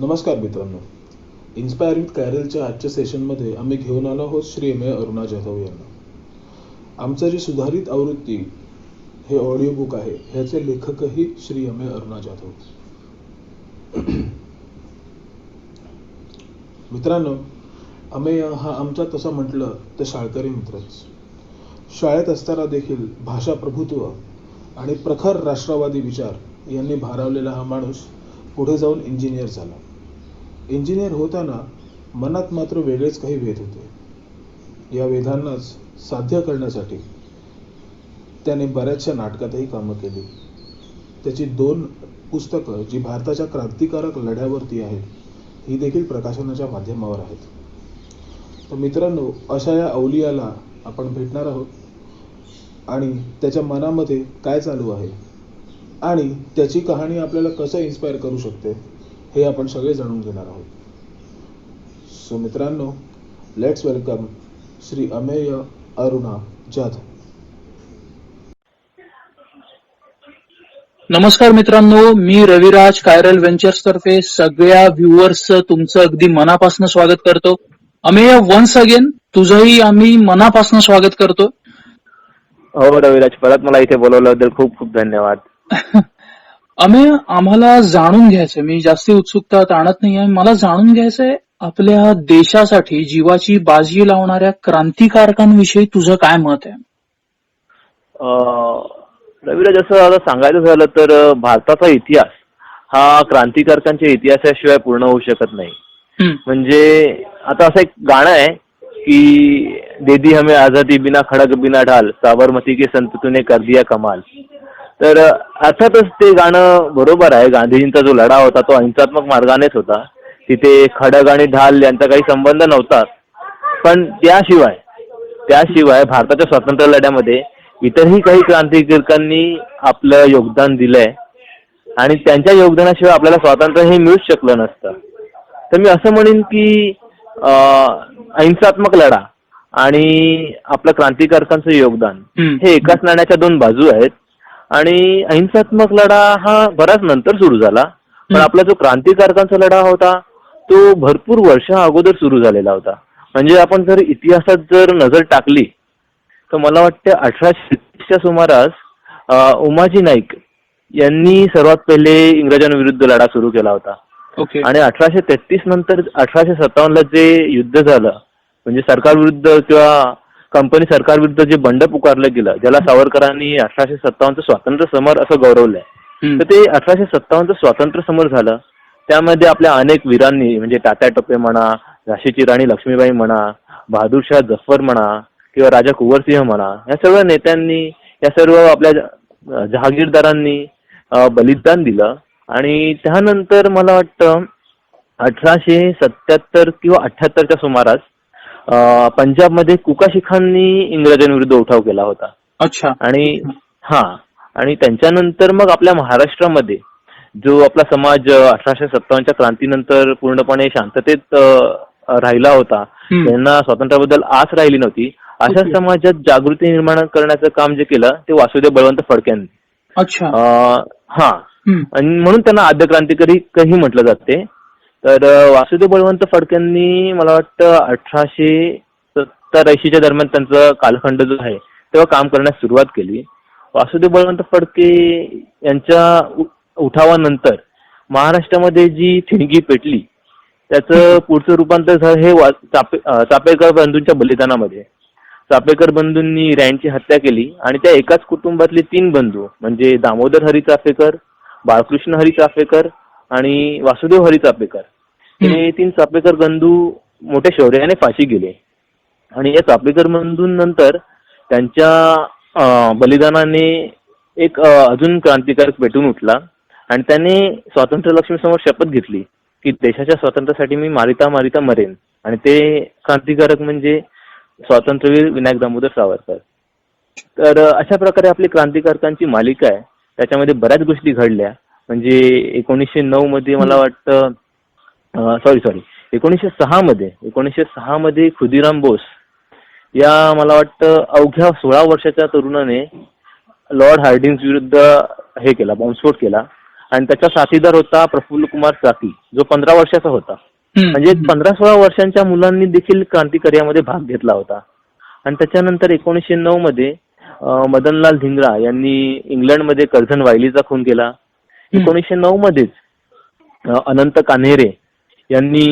नमस्कार मित्रांनो. Inspire with कॅरलच्या आजच्या सेशनमध्ये आम्ही घेऊन आलो आहोत श्री एम ए अरुणा जाधव यांना. आमचं जी सुधारित आवृत्ती हे ऑडिओ बुक आहे ह्याचे लेखकही श्री एम ए अरुणा जाधव. मित्रांनो, अमेय हा आमचा तसं म्हटलं तर शाळकरी मित्रच. शाळेत असताना देखील भाषा प्रभुत्व आणि प्रखर राष्ट्रवादी विचार यांनी भारावलेला हा माणूस पुढे जाऊन इंजिनियर झाला. इंजिनियर होताना मनात मात्र वेगळेच काही वेध होते. या वेधांनाच साध्य करण्यासाठी त्याने बऱ्याचशा नाटकातही कामं केली. त्याची 2 पुस्तकं जी भारताच्या क्रांतिकारक लढ्यावरती आहेत ही देखील प्रकाशनाच्या माध्यमावर आहेत. तर मित्रांनो, अशा या अवलियाला आपण भेटणार आहोत आणि त्याच्या मनामध्ये काय चालू आहे आणि त्याची कहाणी आपल्याला कसं इन्स्पायर करू शकते हे आपण सगळे जाणून घेणार आहोत. सो मित्रांनो, लेट्स वेलकम श्री अमेय अरुणा जाधव. नमस्कार मित्रांनो, मी रविराज कायरल व्हेंचर्स तर्फे सगळ्या व्ह्युअर्सचं तुमचं अगदी मनापासून स्वागत करतो. अमेय, वन्स अगेन तुझंही आम्ही मनापासून स्वागत करतो. हो रविराज, परत मला इथे बोलवल्याबद्दल खूप खूप धन्यवाद. अमेय, आम्हाला जाणून घ्यायचंय, मी जास्ती उत्सुकता ताणत नाहीये, मला जाणून घ्यायचंय आपल्या देशासाठी जीवाची बाजी लावणाऱ्या क्रांतिकारकांविषयी तुझं काय मत आहे? रविराज, असं आता सांगायचं झालं तर भारताचा इतिहास हा क्रांतिकारकांच्या इतिहासाशिवाय पूर्ण होऊ शकत नाही. म्हणजे आता असं एक गाणं आहे की दे दी हमें आजादी बिना खडक बिना ढाल, साबरमती के संत तूने कर दिया कमाल. तर अर्थातच ते गाणं बरोबर आहे. गांधीजींचा जो लढा होता तो अहिंसात्मक मार्गानेच होता. तिथे खडक आणि ढाल यांचा काही संबंध नव्हता. पण त्याशिवाय भारताच्या स्वातंत्र्य लढ्यामध्ये इतरही काही क्रांतिकारकांनी आपलं योगदान दिलंय आणि त्यांच्या योगदानाशिवाय आपल्याला स्वातंत्र्य हे मिळूच शकलं नसतं. तर मी असं म्हणेन की अहिंसात्मक लढा आणि आपलं क्रांतिकारकांचं योगदान हे एकाच नाण्याच्या 2 बाजू आहेत. आणि अहिंसात्मक लढा हा बराच नंतर सुरू झाला, पण आपला जो क्रांतिकारकांचा लढा होता तो भरपूर वर्षा अगोदर सुरू झालेला होता. म्हणजे आपण जर इतिहासात जर नजर टाकली तर मला वाटतं 1830च्या सुमारास उमाजी नाईक यांनी सर्वात पहिले इंग्रजांविरुद्ध लढा सुरू केला होता. आणि 1833 नंतर 1857ला जे युद्ध झालं, म्हणजे सरकारविरुद्ध किंवा कंपनी सरकारविरुद्ध जे बंड पुकारलं गेलं, ज्याला सावरकरांनी 1857चं स्वातंत्र्य समर असं गौरवलंय, तर ते 1857चं स्वातंत्र्य समर झालं. त्यामध्ये आपल्या अनेक वीरांनी, म्हणजे तात्या टोपे म्हणा, झाशीची राणी लक्ष्मीबाई म्हणा, बहादूरशाह जफर म्हणा किंवा राजा कुंवरसिंह म्हणा, या सर्व नेत्यांनी, या सर्व आपल्या जहागीरदारांनी बलिदान दिलं. आणि त्यानंतर मला वाटतं 1877 किंवा 78च्या सुमारास पंजाबमध्ये कुका शिखांनी इंग्रजांविरुद्ध उठाव केला होता. अच्छा. आणि त्यांच्यानंतर मग आपल्या महाराष्ट्रामध्ये जो आपला समाज 1857च्या क्रांतीनंतर पूर्णपणे शांततेत राहिला होता, त्यांना स्वातंत्र्याबद्दल आस राहिली नव्हती, अशा समाजात जागृती निर्माण करण्याचं काम जे केलं ते वासुदेव बळवंत फडक्यांनी. अच्छा. आणि म्हणून त्यांना आद्य क्रांतिकारी म्हटलं जाते. तर वासुदेव बळवंत फडक्यांनी मला वाटतं 1870-80च्या दरम्यान त्यांचा कालखंड जो आहे तेव्हा काम करण्यास सुरुवात केली. वासुदेव बळवंत फडके यांच्या उठावानंतर महाराष्ट्रामध्ये जी ठिणगी पेटली त्याचं पुढचं रूपांतर झालं हे चापेकर बंधूंच्या बलिदानामध्ये. चापेकर बंधूंनी रँडची हत्या केली आणि त्या एकाच कुटुंबातले 3 बंधू, म्हणजे दामोदर हरी चाफेकर, बाळकृष्ण हरी चाफेकर आणि वासुदेव हरी चाफेकर, हे 3 चापेकर बंधू मोठ्या शौर्याने फाशी गेले. आणि या चापेकर बंधूंनंतर त्यांच्या बलिदानाने एक अजून क्रांतिकारक पेटून उठला आणि त्याने स्वातंत्र्य लक्ष्मी समोर शपथ घेतली की देशाच्या स्वातंत्र्यासाठी मी मारिता मारिता मरेन. आणि ते क्रांतिकारक म्हणजे स्वातंत्र्यवीर विनायक दामोदर सावरकर. तर अशा प्रकारे आपली क्रांतिकारकांची मालिका आहे. त्याच्यामध्ये बऱ्याच गोष्टी घडल्या. म्हणजे 1909 मध्ये मला वाटतं 1906 मध्ये खुदीराम बोस या मला वाटतं अवघ्या 16 वर्षाच्या तरुणाने लॉर्ड हार्डिंग्ज विरुद्ध बॉम्बस्फोट केला आणि त्याचा साथीदार होता प्रफुल्ल कुमार चाकी, जो 15 वर्षाचा होता. म्हणजे 15-16 वर्षांच्या मुलांनी देखील क्रांतिकार्यामध्ये भाग घेतला होता. आणि त्याच्यानंतर 1909 मध्ये मदनलाल धिंगरा यांनी इंग्लंडमध्ये कर्झन वायलीचा खून केला. 1909 मध्येच अनंत कान्हेरे यांनी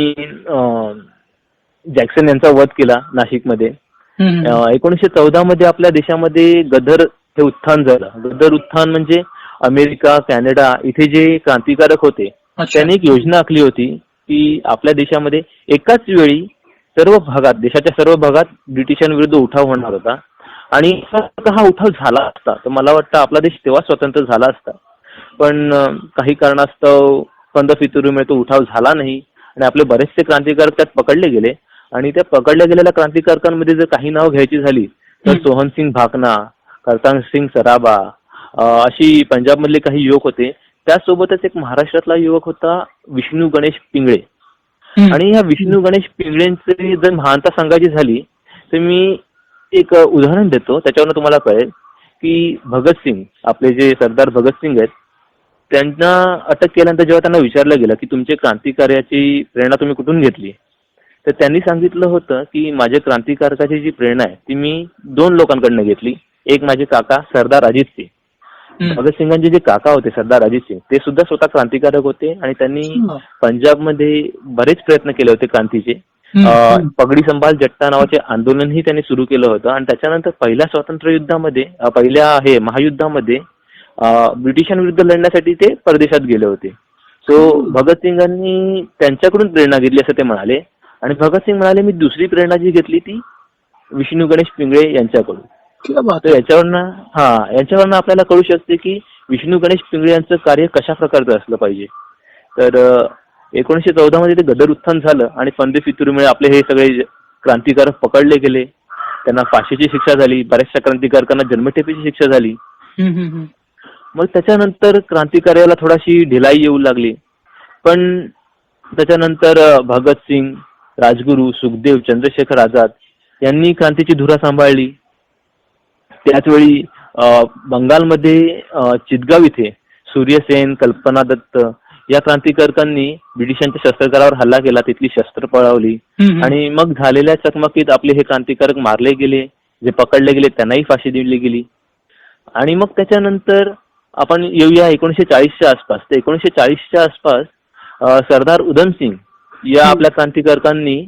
जॅक्सन यांचा वध केला नाशिकमध्ये. 1914 मध्ये आपल्या देशामध्ये गदर हे उत्थान झालं. गदर उत्थान म्हणजे अमेरिका, कॅनडा इथे जे क्रांतिकारक होते त्यांनी एक योजना आखली होती की आपल्या देशामध्ये एकाच वेळी सर्व भागात, देशाच्या सर्व भागात ब्रिटिशांविरुद्ध उठाव होणार होता. आणि हा उठाव झाला असता तर मला वाटतं आपला देश तेव्हा स्वतंत्र झाला असता. पण काही कारणास्तव कंद फितुरीमुळे तो उठाव झाला नाही आणि आपले बरेचसे क्रांतिकारक त्यात पकडले गेले. आणि त्या पकडल्या गेलेल्या क्रांतिकारकांमध्ये जर काही नाव घ्यायची झाली तर सोहनसिंग भाकना, करतान सिंग सराबा अशी पंजाबमधले काही युवक होते. त्यासोबतच एक महाराष्ट्रातला युवक होता विष्णू गणेश पिंगळे. आणि या विष्णू गणेश पिंगळेंची जर महानता सांगायची झाली तर मी एक उदाहरण देतो, त्याच्यावरून तुम्हाला कळेल की भगतसिंग, आपले जे सरदार भगतसिंग आहेत, त्यांना अटक केल्यानंतर जेव्हा त्यांना विचारलं गेलं की तुमच्या क्रांतिकार्याची प्रेरणा तुम्ही कुठून घेतली, तर त्यांनी सांगितलं होतं की माझ्या क्रांतिकारकाची जी प्रेरणा आहे ती मी 2 लोकांकडनं घेतली. एक माझे काका सरदार अजित सिंग. भगतसिंगांचे जे काका होते सरदार अजित सिंग ते सुद्धा स्वतः क्रांतिकारक होते आणि त्यांनी पंजाबमध्ये बरेच प्रयत्न केले होते क्रांतीचे. पगडी संभाल जट्टा नावाचे आंदोलनही त्यांनी सुरू केलं होतं. आणि त्याच्यानंतर पहिल्या स्वातंत्र्य युद्धामध्ये, पहिल्या महायुद्धामध्ये ब्रिटिशांविरुद्ध लढण्यासाठी ते परदेशात गेले होते. सो भगतसिंगांनी त्यांच्याकडून प्रेरणा घेतली असं ते म्हणाले. आणि भगतसिंग म्हणाले मी दुसरी प्रेरणा जी घेतली ती विष्णू गणेश पिंगळे यांच्याकडून. तर याच्यावरनं आपल्याला कळू शकते की विष्णू गणेश पिंगळे यांचं कार्य कशा प्रकारचं असलं पाहिजे. तर 1914 मध्ये ते गदर उत्थान झालं आणि फंदे फितुरीमुळे आपले हे सगळे क्रांतिकारक पकडले गेले. त्यांना फाशीची शिक्षा झाली. बऱ्याचशा क्रांतिकारकांना जन्मठेपेची शिक्षा झाली. मग त्याच्यानंतर क्रांतिकार्याला थोडीशी ढिलाई येऊ लागली. पण त्याच्यानंतर भगतसिंग, राजगुरू, सुखदेव, चंद्रशेखर आझाद यांनी क्रांतीची धुरा सांभाळली. त्याचवेळी बंगालमध्ये चितगाव इथे सूर्यसेन, कल्पना दत्त या क्रांतिकारकांनी ब्रिटिशांच्या शस्त्रगारावर हल्ला केला, तिथली शस्त्र पळवली. आणि मग झालेल्या चकमकीत आपले हे क्रांतिकारक मारले गेले. जे पकडले गेले त्यांनाही फाशी दिली गेली. आणि मग त्याच्यानंतर आपण येऊया 1940च्या आसपास. तर 1940च्या आसपास सरदार उधमसिंग या आपल्या क्रांतिकारकांनी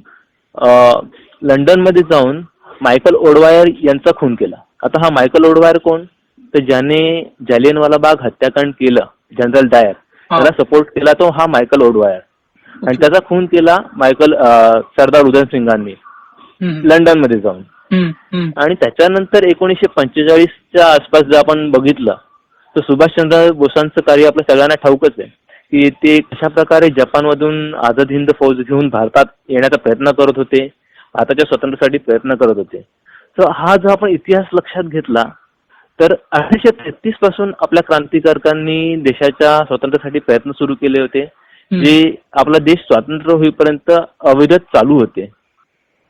लंडनमध्ये जाऊन मायकल ओडवायर यांचा खून केला. आता हा मायकल ओडवायर कोण, तर ज्याने जालियनवाला बाग हत्याकांड केलं, जनरल डायर त्याला सपोर्ट केला तो हा मायकल ओडवायर. आणि त्याचा खून केला सरदार उधमसिंगांनी लंडनमध्ये जाऊन. आणि त्याच्यानंतर 1945च्या आसपास जर आपण बघितलं तर सुभाषचंद्र बोसांचं कार्य आपल्या सगळ्यांना ठाऊकच आहे की ते कशा प्रकारे जपानमधून आझाद हिंद फौज घेऊन भारतात येण्याचा प्रयत्न करत होते, भारताच्या स्वातंत्र्यासाठी प्रयत्न करत होते. तर हा जो आपण इतिहास लक्षात घेतला तर 1833 पासून आपल्या क्रांतिकारकांनी देशाच्या स्वातंत्र्यासाठी प्रयत्न सुरू केले होते, जे आपला देश स्वातंत्र्य होईपर्यंत अविरत चालू होते.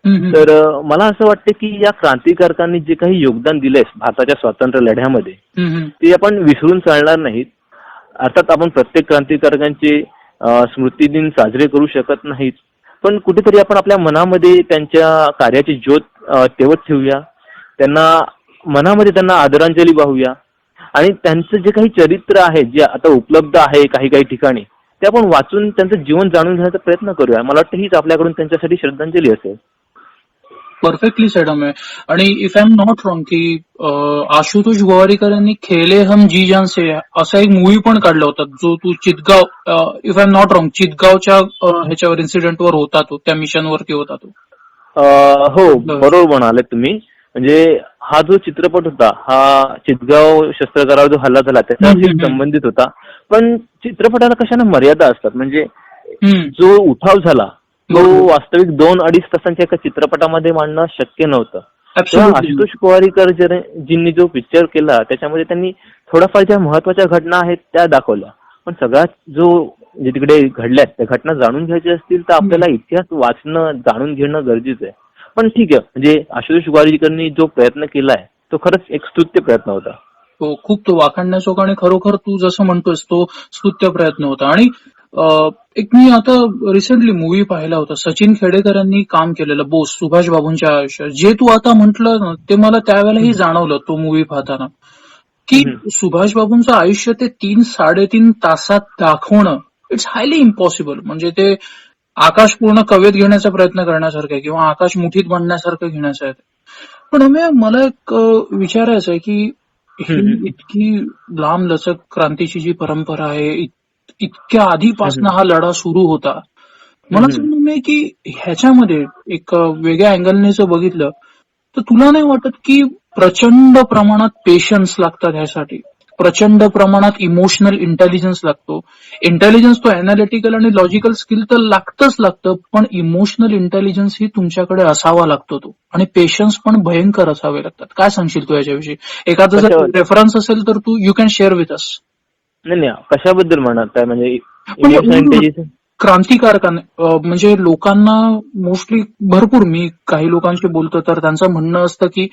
तर मला असं वाटतं की या क्रांतिकारकांनी जे काही योगदान दिलंय भारताच्या स्वातंत्र्य लढ्यामध्ये ते आपण विसरून चालणार नाहीत. अर्थात आपण प्रत्येक क्रांतिकारकांचे स्मृती दिन साजरे करू शकत नाहीत, पण कुठेतरी आपण आपल्या मनामध्ये त्यांच्या कार्याची ज्योत तेवत ठेवूया, मनामध्ये त्यांना आदरांजली वाहूया. आणि त्यांचं जे काही चरित्र आहे जे आता उपलब्ध आहे काही काही ठिकाणी ते आपण वाचून त्यांचं जीवन जाणून घेण्याचा प्रयत्न करूया. मला वाटतं हीच आपल्याकडून त्यांच्यासाठी श्रद्धांजली असेल. Perfectly said Ameya. आणि if I am not wrong की आशुतोष गोवारीकर यांनी खेले हम जी जान से असा एक मूवी पण काढला होता जो तू Chittagong, if I am not wrong, चितगावच्या ह्याच्यावर इन्सिडेंटवर होता तो, त्या मिशनवरती होता तो. हो बरोबर म्हणाले तुम्ही. म्हणजे हा जो चित्रपट होता हा चितगाव शस्त्रगारावर जो हल्ला झाला त्याच्याशी संबंधित होता. पण चित्रपटाला कशाने मर्यादा असतात. म्हणजे जो उठाव झाला तो वास्तविक 2-2.5 तासांच्या एका चित्रपटामध्ये मांडणं शक्य नव्हतं. आशुतोष गोवारीकर जींनी जो पिक्चर केला त्याच्यामध्ये त्यांनी थोड्याफार ज्या महत्वाच्या घटना आहेत त्या दाखवल्या, पण सगळ्यात जो जे तिकडे घडल्यात त्या घटना जाणून घ्यायच्या असतील तर आपल्याला इतिहास वाचणं, जाणून घेणं गरजेचं आहे. पण ठीक आहे, म्हणजे आशुतोष गोवारीकरांनी जो प्रयत्न केलाय तो खरंच एक स्तुत्य प्रयत्न होता. तो खूप तो वाखाणण्याजोगा आणि खरोखर तू जसं म्हणतोयस तो स्तुत्य प्रयत्न होता. आणि एक मी आता रिसेंटली मूवी पाहिला होता, सचिन खेडेकर यांनी काम केलेलं बोस, सुभाष बाबूंच्या आयुष्यात. जे तू आता म्हंटल ना ते मला त्यावेळेलाही जाणवलं तो मूवी पाहताना, की सुभाष बाबूंचं आयुष्य ते 3-3.5 तासात दाखवणं इट्स हायली इम्पॉसिबल. म्हणजे ते आकाश पूर्ण कवेत घेण्याचा प्रयत्न करण्यासारखं आहे किंवा आकाश मुठीत बांधण्यासारखं घेण्याचं आहे. पण मला एक विचारायचं आहे की ही इतकी लांब लचक क्रांतीची जी परंपरा आहे, इतक्या आधीपासून हा लढा सुरू होता. मला असं म्हणणं आहे की ह्याच्यामध्ये एक वेगळ्या अँगलने जर बघितलं तर तुला नाही वाटत की प्रचंड प्रमाणात पेशन्स लागतात ह्यासाठी, प्रचंड प्रमाणात इमोशनल इंटेलिजन्स लागतो. इंटेलिजन्स तो अनालिटिकल आणि लॉजिकल स्किल तर लागतं, पण इमोशनल इंटेलिजन्स ही तुमच्याकडे असावा लागतो तो, आणि पेशन्स पण भयंकर असावे लागतात. काय सांगशील तू याच्याविषयी? एखादा जर रेफरन्स असेल तर तू you can share with us. नाही, कशाबद्दल म्हणत काय, म्हणजे इमोशनल पण इंटेलिजन्स? क्रांतिकारकाने म्हणजे लोकांना मोस्टली भरपूर मी काही लोकांशी बोलतो तर त्यांचं म्हणणं असतं की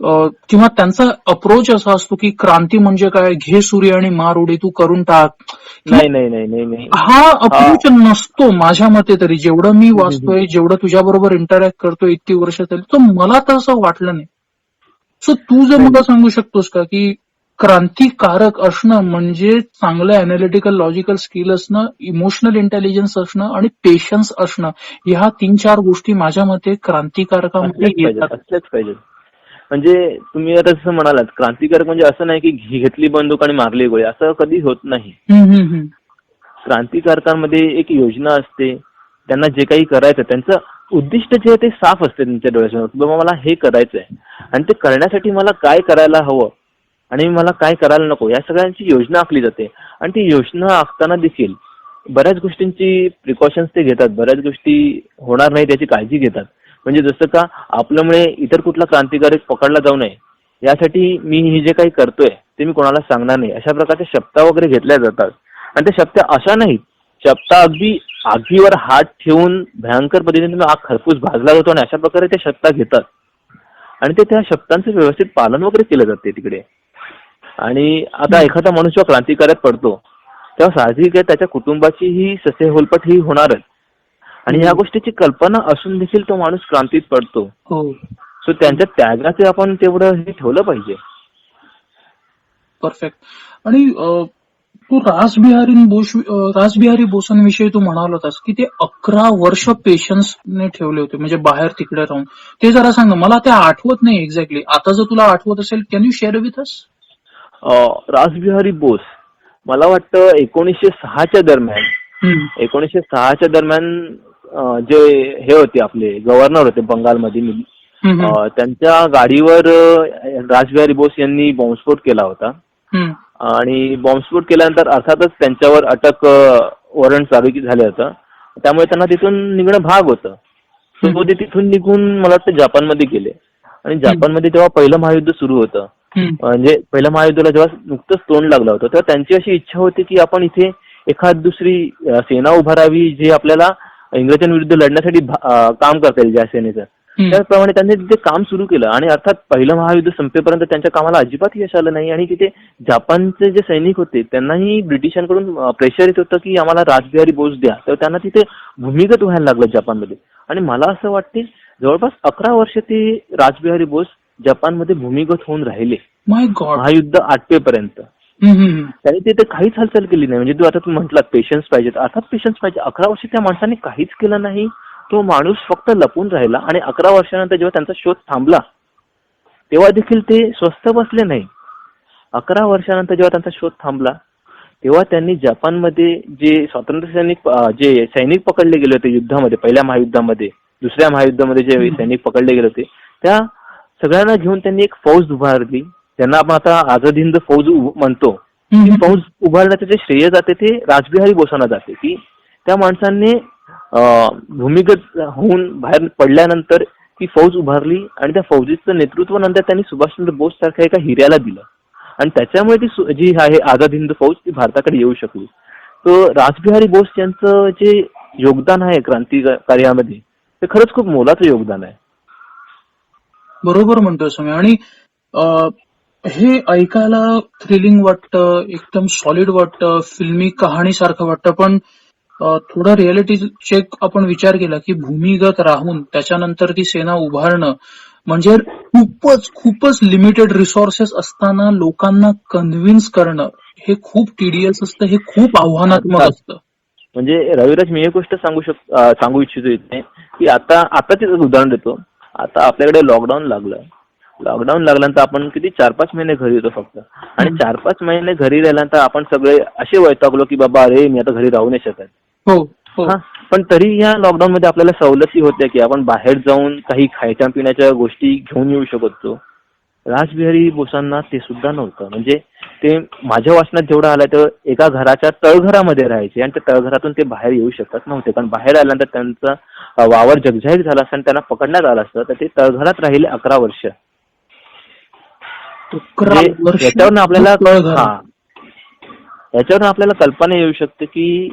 किंवा त्यांचा अप्रोच असा असतो की क्रांती म्हणजे काय, घे सूर्य आणि मार उडी, तू करून टाक. नाही. हा अप्रोच नसतो माझ्या मते तरी. जेवढं मी वाचतोय, जेवढं तुझ्याबरोबर इंटरॅक्ट करतोय इतकी वर्ष तरी, तर मला तर असं वाटलं नाही. सो तू जर मला सांगू शकतोस का की क्रांतिकारक असणं म्हणजे चांगलं अनालिटिकल लॉजिकल स्किल असणं, इमोशनल इंटेलिजन्स असणं आणि पेशन्स असणं, ह्या 3-4 गोष्टी माझ्या मते क्रांतिकारकामध्ये येतात. असल्याच पाहिजे. म्हणजे तुम्ही आता जसं म्हणालात, क्रांतिकारक म्हणजे असं नाही की घेतली बंदूक आणि मारली गोळी, असं कधी होत नाही. क्रांतिकारकांमध्ये एक योजना असते, त्यांना जे काही करायचं त्यांचं उद्दिष्ट जे आहे ते साफ असते त्यांच्या डोळ्यासमोर. बाबा मला हे करायचंय आणि ते करण्यासाठी मला काय करायला हवं आणि मला काय करायला नको, या सगळ्यांची योजना आखली जाते. आणि ती योजना आखताना देखील बऱ्याच गोष्टींची प्रिकॉशन्स ते घेतात, बऱ्याच गोष्टी होणार नाही त्याची काळजी घेतात. म्हणजे जसं का आपल्यामुळे इतर कुठला क्रांतिकारक पकडला जाऊ नये यासाठी मी हे जे काही करतोय ते मी कोणाला सांगणार नाही, अशा प्रकारच्या शपथा वगैरे घेतल्या जातात. आणि त्या शपथा अशा नाहीत, शपथा अगदी आगीवर हात ठेवून भयंकर पद्धतीने आग खरपूस भाजला जातो आणि अशा प्रकारे त्या शपथा घेतात आणि ते त्या शब्दांचं व्यवस्थित पालन वगैरे केलं जाते तिकडे. आणि आता एखादा मनुष्य क्रांतिकारक पडतो तेव्हा साहजिक आहे त्याच्या कुटुंबाची ही ससेहोलपट ही होणारच. आणि या गोष्टीची कल्पना असून देखील तो माणूस क्रांतीत पडतो. सो त्यांच्या त्यागाचे आपण तेवढं हे ठेवलं पाहिजे. परफेक्ट. आणि तू रासबिहारी बोसांविषयी तू म्हणाला होतास की ते 11 वर्ष पेशन्सने ठेवले होते, म्हणजे बाहेर तिकडे राहून. ते जरा सांग, मला ते आठवत नाही एक्झॅक्टली. आता जर तुला आठवत असेल can you share with us? Rashbehari Bose मला वाटतं 1906च्या दरम्यान जे हे होते आपले गव्हर्नर होते बंगालमध्ये, त्यांच्या गाडीवर रासबिहारी बोस यांनी बॉम्बस्फोट केला होता. आणि बॉम्बस्फोट केल्यानंतर अर्थातच त्यांच्यावर अटक वॉरंट चालू झालं होतं, त्यामुळे त्यांना तिथून निघणं भाग होतं. तो ते तिथून निघून मला वाटतं जपानमध्ये गेले. आणि जपानमध्ये तेव्हा पहिलं महायुद्ध सुरू होतं. म्हणजे पहिल्या महायुद्धाला जेव्हा नुकतंच तोंड लागलं होतं तेव्हा त्यांची अशी इच्छा होती की आपण इथे एखाद दुसरी सेना उभारावी जे आपल्याला इंग्रजांविरुद्ध लढण्यासाठी काम करता येईल ज्या सेनेचं. त्याप्रमाणे त्यांनी तिथे काम सुरू केलं. आणि अर्थात पहिलं महायुद्ध संपेपर्यंत त्यांच्या कामाला अजिबात यश आलं नाही. आणि तिथे जपानचे जे सैनिक होते त्यांनाही ब्रिटिशांकडून प्रेशर येत होतं की आम्हाला रासबिहारी बोस द्या. तर त्यांना तिथे भूमिगत व्हायला लागलं जपानमध्ये. आणि मला असं वाटते जवळपास 11 वर्ष ते रासबिहारी बोस जपानमध्ये भूमिगत होऊन राहिले महायुद्ध आटपेपर्यंत. त्यांनी तिथे काहीच हालचाल केली नाही. म्हणजे तू म्हटलात पेशन्स पाहिजेत, अर्थात पेशन्स पाहिजे. 11 वर्ष त्या माणसाने काहीच केलं नाही. तो माणूस फक्त लपून राहिला. आणि 11 वर्षानंतर जेव्हा त्यांचा शोध थांबला तेव्हा देखील ते स्वस्थ बसले नाही. 11 वर्षानंतर जेव्हा त्यांचा शोध थांबला तेव्हा त्यांनी जपानमध्ये जे स्वातंत्र्य सैनिक पकडले गेले होते युद्धामध्ये, पहिल्या महायुद्धामध्ये, दुसऱ्या महायुद्धामध्ये जे सैनिक पकडले गेले होते त्या सगळ्यांना घेऊन त्यांनी एक फौज उभारली, ज्यांना आपण आता आझाद हिंद फौज म्हणतो. ती फौज उभारण्याचं जे श्रेय जाते ते रासबिहारी बोसांना जाते, की त्या माणसांनी भूमिगत होऊन बाहेर पडल्यानंतर ती फौज उभारली आणि त्या फौजीचं नेतृत्व नंतर त्यांनी सुभाषचंद्र बोस सारख्या एका हिऱ्याला दिलं. आणि त्याच्यामुळे ती जी आहे आझाद हिंद फौज ती भारताकडे येऊ शकली. तर रासबिहारी बोस यांचं जे योगदान आहे क्रांती कार्यामध्ये ते खरंच खूप मोलाचं योगदान आहे. बरोबर म्हणतोय तुम्ही. आणि हे ऐकायला थ्रिलिंग वाटतं, एकदम सॉलिड वाटतं, फिल्मी कहाणीसारखं वाटतं, पण थोडा रिअलिटी चेक आपण विचार केला की भूमिगत राहून त्याच्यानंतर ती सेना उभारणं म्हणजे खूपच खूपच लिमिटेड रिसोर्सेस असताना लोकांना कन्व्हिन्स करणं हे खूप टीडीएस असतं, हे खूप आव्हानात्मक अर्थात. असतं. म्हणजे रविराज, मी एक गोष्ट सांगू इच्छितो इथे, की आताच एक उदाहरण देतो. आता आपल्याकडे लॉकडाऊन लागलं. लॉकडाऊन लागल्यानंतर आपण किती 4-5 महिने घरी येतो फक्त. आणि हम्म. 4-5 महिने घरी राहिल्यानंतर आपण सगळे असे वैतागलो की बाबा अरे मी आता घरी राहू नाही शकत. हो हो. हा, पण तरी या लॉकडाऊन मध्ये आपल्याला सवलती होत्या की आपण बाहेर जाऊन काही खायच्या पिण्याच्या गोष्टी घेऊन येऊ शकतो. रासबिहारी बोसांना ते सुद्धा नव्हतं. म्हणजे ते माझ्या वाचनात जेवढं आलं तर एका घराच्या तळघरामध्ये राहायचे आणि त्या तळघरातून ते बाहेर येऊ शकत नव्हते, कारण बाहेर आल्यानंतर त्यांचा वावर जगजाहीर झाला असता आणि त्यांना पकडण्यात आलं असतं. तर ते तळघरात राहिले 11 वर्ष. 11 म्हणजे वर्ष याच्यावरून आपल्याला तळघरात. हा याच्यावरून आपल्याला कल्पना येऊ शकते की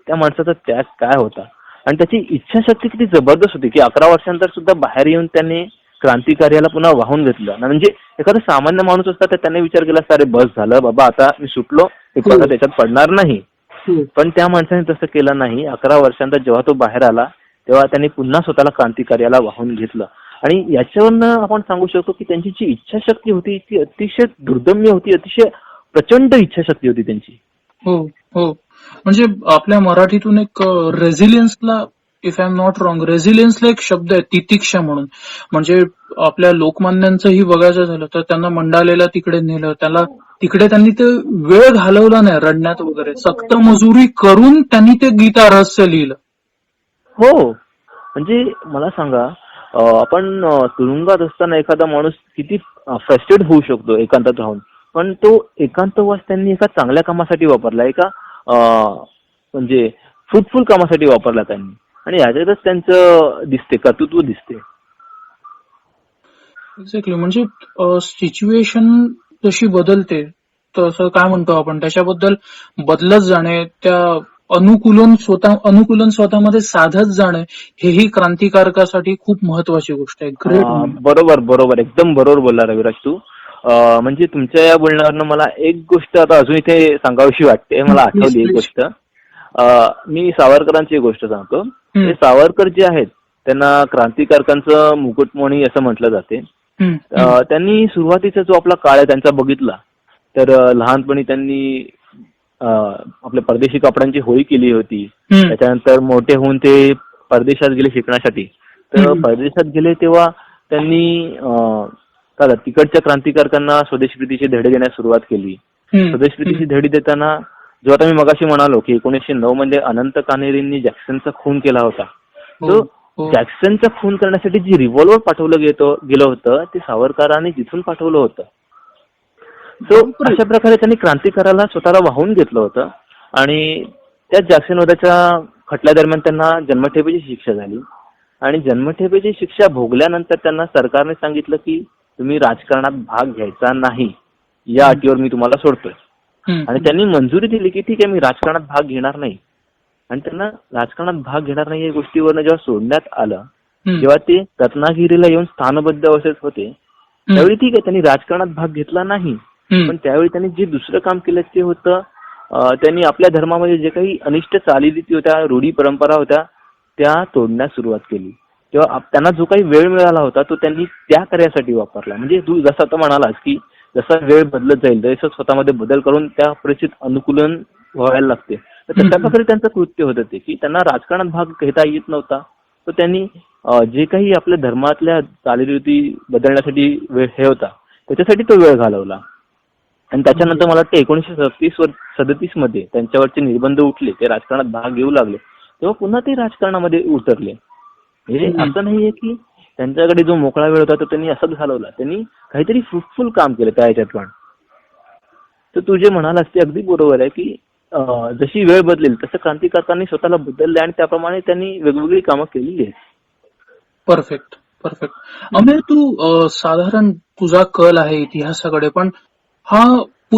त्या माणसाचा त्याग काय होता आणि त्याची इच्छाशक्ती किती जबरदस्त होती की 11 वर्षानंतर सुद्धा बाहेर येऊन त्यांनी क्रांतिकार्याला पुन्हा वाहून घेतलं. म्हणजे एखादा सामान्य माणूस असता तर त्याने विचार केला असता, अरे बस झालं बाबा, आता मी सुटलो, मी हो परत त्याच्यात पडणार नाही. हो. पण त्या माणसाने तसं केलं नाही. 11 वर्षानंतर जेव्हा तो बाहेर आला तेव्हा त्यांनी पुन्हा स्वतःला क्रांतिकार्याला वाहून घेतलं. आणि याच्यावरनं आपण सांगू शकतो की त्यांची जी इच्छाशक्ती होती ती अतिशय दुर्दम्य होती, अतिशय प्रचंड इच्छाशक्ती होती त्यांची. हो हो. म्हणजे आपल्या मराठीतून एक रेझिलियन्सला, if I am not wrong, रेझिलियन्सला एक शब्द आहे तितिक्षा म्हणून. म्हणजे आपल्या लोकमान्यांचंही बघायचं झालं तर त्यांना मंडालेला तिकडे नेलं, त्याला तिकडे त्यांनी ते वेळ घालवला नाही रडण्यात वगैरे, सक्त मजुरी करून त्यांनी ते गीता रहस्य लिहिलं. हो, म्हणजे मला सांगा, आपण तुरुंगात असताना एखादा माणूस किती फ्रस्ट्रेट होऊ शकतो एकांतात राहून. पण तो एकांतवास त्यांनी एका चांगल्या कामासाठी वापरला, एका म्हणजे फ्रुटफुल कामासाठी वापरला त्यांनी. आणि याच्यातच त्यांचं दिसते, कर्तृत्व दिसते. एक्झॅक्टली. म्हणजे सिच्युएशन जशी बदलते तसं काय म्हणतो आपण त्याच्याबद्दल बदलत जाणे, त्या अनुकूलन स्वतःमध्ये साधत जाणे, हेही क्रांतिकारकासाठी खूप महत्वाची गोष्ट आहे. ग्रेट. बरोबर बरोबर, एकदम बरोबर बोलला रविराज तू. म्हणजे तुमच्या या बोलण्यावरनं मला एक गोष्ट आता अजून इथे सांगावीशी वाटते. मला प्लीज आठवली एक प्लीज. गोष्ट. मी सावरकरांची एक गोष्ट सांगतो. हे सावरकर जे आहेत त्यांना क्रांतिकारकांचं मुकुटमणी असं म्हटलं जाते. त्यांनी सुरुवातीचा जो आपला काळ आहे त्यांचा बघितला तर लहानपणी त्यांनी आपल्या परदेशी कपड्यांची होळी केली होती. त्याच्यानंतर मोठे होऊन ते परदेशात गेले शिकण्यासाठी. तर परदेशात गेले तेव्हा त्यांनी तिकडच्या क्रांतिकारकांना स्वदेशप्रीतीचे धडे देण्यास सुरुवात केली. स्वदेशप्रीतीची धडे देताना जो आता मी मगाशी म्हणालो की 1909 मध्ये अनंत कान्हेरींनी जॅक्सनचा खून केला होता. तो जॅक्सनचा खून करण्यासाठी जी रिव्हॉल्वर पाठवलं गेलं होतं ते सावरकरांनी जिथून पाठवलं होतं. तो अशा प्रकारे त्यांनी क्रांतिकाराला स्वतःला वाहून घेतलं होतं. आणि त्या जॅक्सन वधाच्या खटल्यादरम्यान त्यांना जन्मठेपेची शिक्षा झाली. आणि जन्मठेपेची शिक्षा भोगल्यानंतर त्यांना सरकारने सांगितलं की तुम्ही राजकारणात भाग घ्यायचा नाही, या अटीवर मी तुम्हाला सोडतोय. आणि त्यांनी मंजुरी दिली की ठीक आहे, मी राजकारणात भाग घेणार नाही. आणि त्यांना राजकारणात भाग घेणार नाही या गोष्टीवरनं जेव्हा सोडण्यात आलं, जेव्हा ते रत्नागिरीला येऊन स्थानबद्ध अवस्थेत होते, त्यावेळी ठीक आहे त्यांनी राजकारणात भाग घेतला नाही. पण त्यावेळी त्यांनी जे दुसरं काम केलं ते होतं, त्यांनी आपल्या धर्मामध्ये जे काही अनिष्ट चालीरीती होत्या, रूढी परंपरा होत्या, त्या तोडण्यास सुरुवात केली. तेव्हा त्यांना जो काही वेळ मिळाला होता तो त्यांनी त्या कार्यासाठी वापरला. म्हणजे तू जसं आता म्हणालास की जसा वेळ बदलत जाईल तसं स्वतःमध्ये बदल करून त्या परिस्थितीत अनुकूलन व्हायला लागते. तर तशा प्रकारे त्यांचं कृत्य होतं ते की त्यांना राजकारणात भाग घेता येत नव्हता. तर त्यांनी जे काही आपल्या धर्मातल्या चालीरीती बदलण्यासाठी वेळ हे होता त्याच्यासाठी तो वेळ घालवला. आणि त्याच्यानंतर मला वाटतं 1937 मध्ये त्यांच्यावरचे निर्बंध उठले, ते राजकारणात भाग घेऊ लागले, तेव्हा पुन्हा ते राजकारणामध्ये उतरले. म्हणजे असं नाहीये की त्यांच्याकडे जो मोकळा वेळ होता तो त्यांनी असाच घालवला. त्यांनी काहीतरी फ्रुटफुल काम केलं त्या ह्याच्यात पण. तर तू जे म्हणालास ते अगदी बरोबर आहे की जशी वेळ बदलेल तसं क्रांतिकारकांनी स्वतःला बदलले आणि त्याप्रमाणे त्यांनी वेगवेगळी कामं केलेली आहेत. Perfect perfect. अमेय, तू साधारण तुझा कल आहे इतिहासाकडे, पण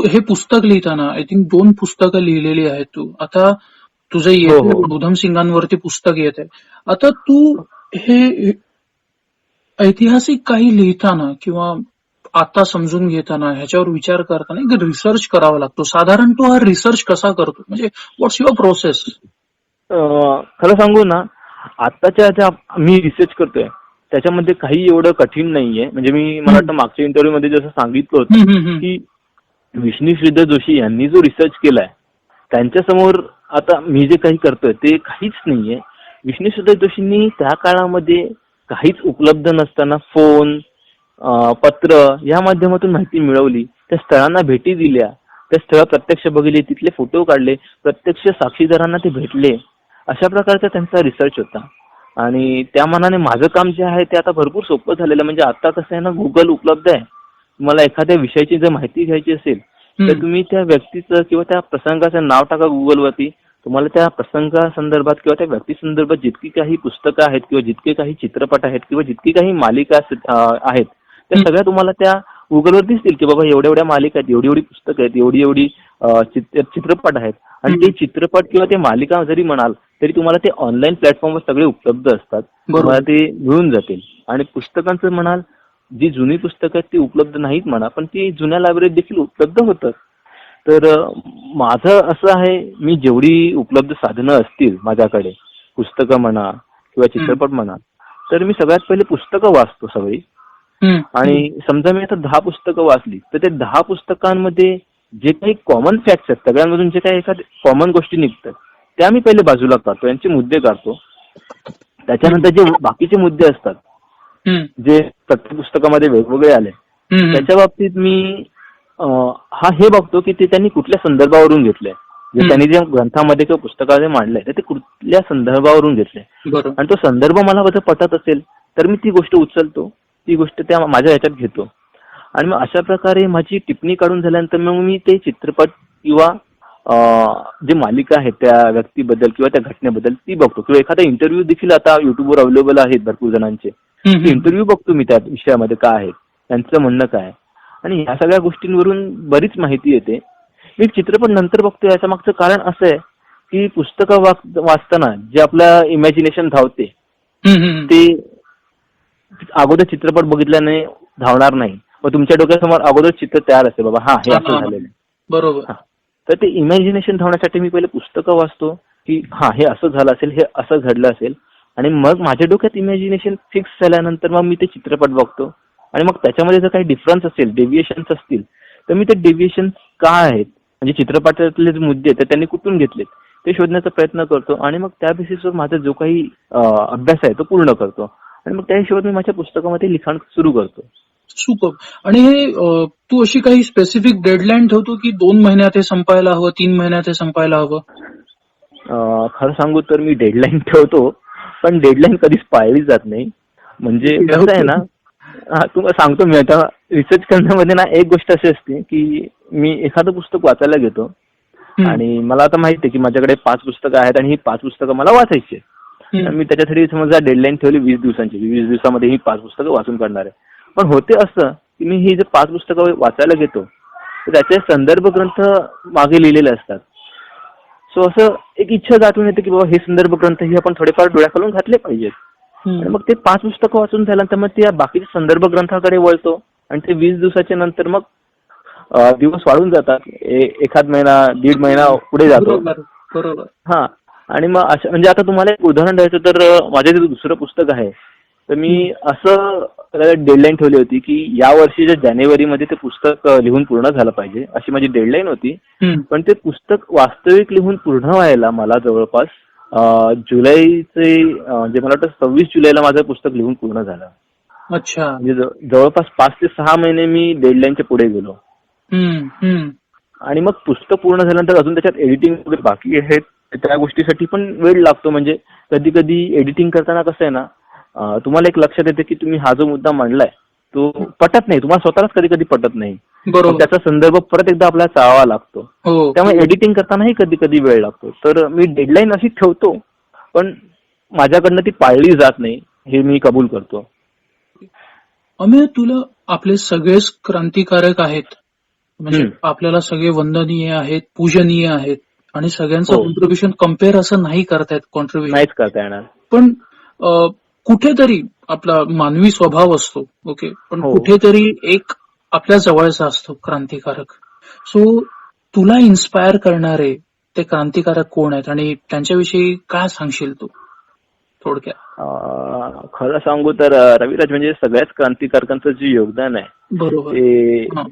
हे पुस्तक लिहिताना आय थिंक 2 पुस्तकं लिहिलेली आहेत तू. आता तुझं हो येते हो. उधम सिंगांवरती पुस्तक येते. आता तू हे ऐतिहासिक काही लिहिताना किंवा आता समजून घेताना ह्याच्यावर विचार करताना एक रिसर्च करावा लागतो. साधारण तो हा रिसर्च कसा करतो, म्हणजे व्हॉट्स युअर प्रोसेस? खरं सांगू ना, आत्ताच्या ज्या मी रिसर्च करतोय त्याच्यामध्ये काही एवढं कठीण नाहीये. म्हणजे मला वाटतं मागच्या इंटरव्ह्यू मध्ये जसं सांगितलं होतं की विष्णू श्रीधर जोशी यांनी जो रिसर्च केलाय त्यांच्यासमोर आता मी जे काही करतोय ते काहीच नाहीये. विष्णू श्रीधर जोशींनी त्या काळामध्ये काहीच उपलब्ध नसताना फोन, पत्र या माध्यमातून माहिती मिळवली, त्या स्थळांना भेटी दिल्या, त्या स्थळ प्रत्यक्ष बघितली, तिथले फोटो काढले, प्रत्यक्ष साक्षीदारांना ते भेटले, अशा प्रकारचा त्यांचा रिसर्च होता. आणि त्या मानाने माझं काम जे आहे ते आता भरपूर सोपं झालेलं. म्हणजे आता कसं आहे ना, गुगल उपलब्ध आहे. तुम्हाला एखाद्या विषयाची जर माहिती घ्यायची असेल तर तुम्ही त्या व्यक्तीचं किंवा त्या प्रसंगाचं नाव टाका गुगलवरती, तुम्हाला त्या प्रसंगासंदर्भात किंवा त्या व्यक्तीसंदर्भात जितकी काही पुस्तकं आहेत किंवा जितके काही चित्रपट आहेत किंवा जितकी काही मालिका आहेत त्या सगळ्या तुम्हाला त्या गुगलवर दिसतील की बाबा एवढ्या एवढ्या मालिका आहेत, एवढी एवढी पुस्तकं आहेत, एवढी एवढी चित्रपट आहेत. आणि ते चित्रपट किंवा ते मालिका जरी म्हणाल तरी तुम्हाला ते ऑनलाईन प्लॅटफॉर्मवर सगळे उपलब्ध असतात, तुम्हाला ते मिळून जातील. आणि पुस्तकांचं म्हणाल, जी जुनी पुस्तकं आहेत ती उपलब्ध नाहीत म्हणा, पण ती जुन्या लायब्ररीत देखील उपलब्ध होतात. तर माझं असं आहे, मी जेवढी उपलब्ध साधनं असतील माझ्याकडे, पुस्तकं म्हणा किंवा चित्रपट म्हणा, तर मी सगळ्यात पहिले पुस्तकं वाचतो सगळी. आणि समजा मी आता 10 पुस्तकं वाचली तर ते 10 पुस्तकांमध्ये जे काही कॉमन फॅक्ट्स आहेत, सगळ्यांमधून जे काही एखाद्या कॉमन गोष्टी निघतात त्या मी पहिले बाजूला काढतो, यांचे मुद्दे काढतो. त्याच्यानंतर जे बाकीचे मुद्दे असतात जे प्रत्येक पुस्तकामध्ये वेगवेगळे आले त्याच्या बाबतीत मी हे बघतो की ते त्यांनी कुठल्या संदर्भावरून घेतलंय, जे त्यांनी जे ग्रंथामध्ये किंवा पुस्तकामध्ये मांडलंय तर ते कुठल्या संदर्भावरून घेतलंय. आणि तो संदर्भ मला जर पटत असेल तर मी ती गोष्ट उचलतो, ती गोष्ट त्या माझ्या ह्याच्यात घेतो. आणि मग अशा प्रकारे माझी टिप्पणी काढून झाल्यानंतर मग मी ते चित्रपट किंवा जे मालिका आहेत त्या व्यक्तीबद्दल किंवा त्या घटनेबद्दल ती बघतो. किंवा एखादा इंटरव्ह्यू देखील आता युट्यूबवर अवेलेबल आहेत भरपूर जणांचे, इंटरव्ह्यू बघतो मी त्या विषयामध्ये काय आहे, त्यांचं म्हणणं काय. आणि ह्या सगळ्या गोष्टींवरून बरीच माहिती येते. मी चित्रपट नंतर बघतो. याच्या मागचं कारण असं आहे की पुस्तकं वाचताना जे आपलं इमॅजिनेशन धावते ते अगोदर चित्रपट बघितल्याने धावणार नाही. मग तुमच्या डोक्यासमोर अगोदर चित्र तयार असते, बाबा हे असं झालेलं आहे, बरोबर. तर ते इमॅजिनेशन धावण्यासाठी मी पहिले पुस्तकं वाचतो की हे असं झालं असेल, हे असं घडलं असेल. आणि मग माझ्या डोक्यात इमॅजिनेशन फिक्स झाल्यानंतर मग मी ते चित्रपट बघतो. आणि मग त्याच्यामध्ये जर काही डिफरन्स असेल, डेव्हिएशन्स असतील, तर मी ते डेव्हिएशन्स काय आहेत, म्हणजे चित्रपटातले जे मुद्दे आहेत त्यांनी कुठून घेतलेत ते शोधण्याचा प्रयत्न करतो. आणि मग त्या बेसिसवर माझा जो काही अभ्यास आहे तो पूर्ण करतो. आणि मग त्या हिशोबात मी माझ्या पुस्तकामध्ये लिखाण सुरू करतो. सुपर. आणि हे तू अशी काही स्पेसिफिक डेडलाईन ठेवतो की 2 महिन्यात हे संपायला हवं, 3 महिन्यात हे संपायला हवं? खरं सांगू तर मी डेडलाईन ठेवतो, पण डेडलाईन कधीच पाळली जात नाही. म्हणजे कसं आहे ना, तुम्हाला सांगतो मी आता रिसर्च करण्यामध्ये ना एक गोष्ट अशी असते की मी एखादं पुस्तक वाचायला घेतो आणि मला आता माहिती आहे की माझ्याकडे 5 पुस्तकं आहेत आणि ही 5 पुस्तकं मला वाचायची आहेत. मी त्याच्यासाठी समजा डेडलाईन ठेवली 20 दिवसांची, 20 दिवसामध्ये ही 5 पुस्तकं वाचून काढणार आहे. पण होते असं की मी ही जर 5 पुस्तकं वाचायला घेतो तर त्याचे संदर्भ ग्रंथ मागे लिहिलेले असतात. सो असं एक इच्छा दाटून येते की बाबा हे संदर्भ ग्रंथ ही आपण थोडेफार डोळ्याखालून घातले पाहिजेत. आणि मग ते 5 पुस्तकं वाचून झाल्यानंतर मग त्या बाकीच्या संदर्भ ग्रंथाकडे वळतो. आणि ते 20 दिवसाच्या नंतर मग दिवस वाढून जातात, एखाद महिना, 1.5 महिना पुढे जातो. बरोबर. आणि मग असं म्हणजे आता तुम्हाला एक उदाहरण द्यायचं तर माझे जे दुसरं पुस्तक आहे तर मी असं डेडलाईन ठेवली होती की या वर्षीच्या जानेवारीमध्ये ते पुस्तक लिहून पूर्ण झालं पाहिजे, अशी माझी डेडलाईन होती. पण ते पुस्तक वास्तविक लिहून पूर्ण व्हायला मला जवळपास जुलैचे म्हणजे मला वाटतं 26 जुलैला माझं पुस्तक लिहून पूर्ण झालं. अच्छा. म्हणजे जवळपास 5 ते 6 महिने मी डेडलाईनच्या पुढे गेलो. आणि मग पुस्तक पूर्ण झाल्यानंतर अजून त्याच्यात एडिटिंग वगैरे बाकी आहेत, त्या गोष्टीसाठी पण वेळ लागतो. म्हणजे कधी कधी एडिटिंग करताना कसं आहे ना, तुम्हाला एक लक्षात येते की तुम्ही हा जो मुद्दा मांडलाय तो पटत नाही, तुम्हाला स्वतःलाच कधी कधी पटत नाही, त्याचा संदर्भ परत एकदा आपल्याला चाळावा लागतो. त्यामुळे एडिटिंग करतानाही कधी कधी वेळ लागतो. तर मी डेडलाईन अशी ठेवतो पण माझ्याकडनं ती पाळली जात नाही, हे मी कबूल करतो. अमेय, तुला आपले सगळेच क्रांतिकारक आहेत, म्हणजे आपल्याला सगळे वंदनीय आहेत, पूजनीय आहेत आणि सगळ्यांचं कॉन्ट्रीब्युशन कम्पेअर असं नाही करतायत, कॉन्ट्रीब्युशन नाहीच करता येणार. पण कुठेतरी आपला मानवी स्वभाव असतो, ओके, पण कुठेतरी एक आपल्या जवळचा असतो क्रांतिकारक. सो तुला इन्स्पायर करणारे ते क्रांतिकारक कोण आहेत आणि त्यांच्याविषयी काय सांगशील तू थोडक्यात? खरं सांगू तर रविराज, म्हणजे सगळ्याच क्रांतिकारकांचं जे योगदान आहे बरोबर. ते हा.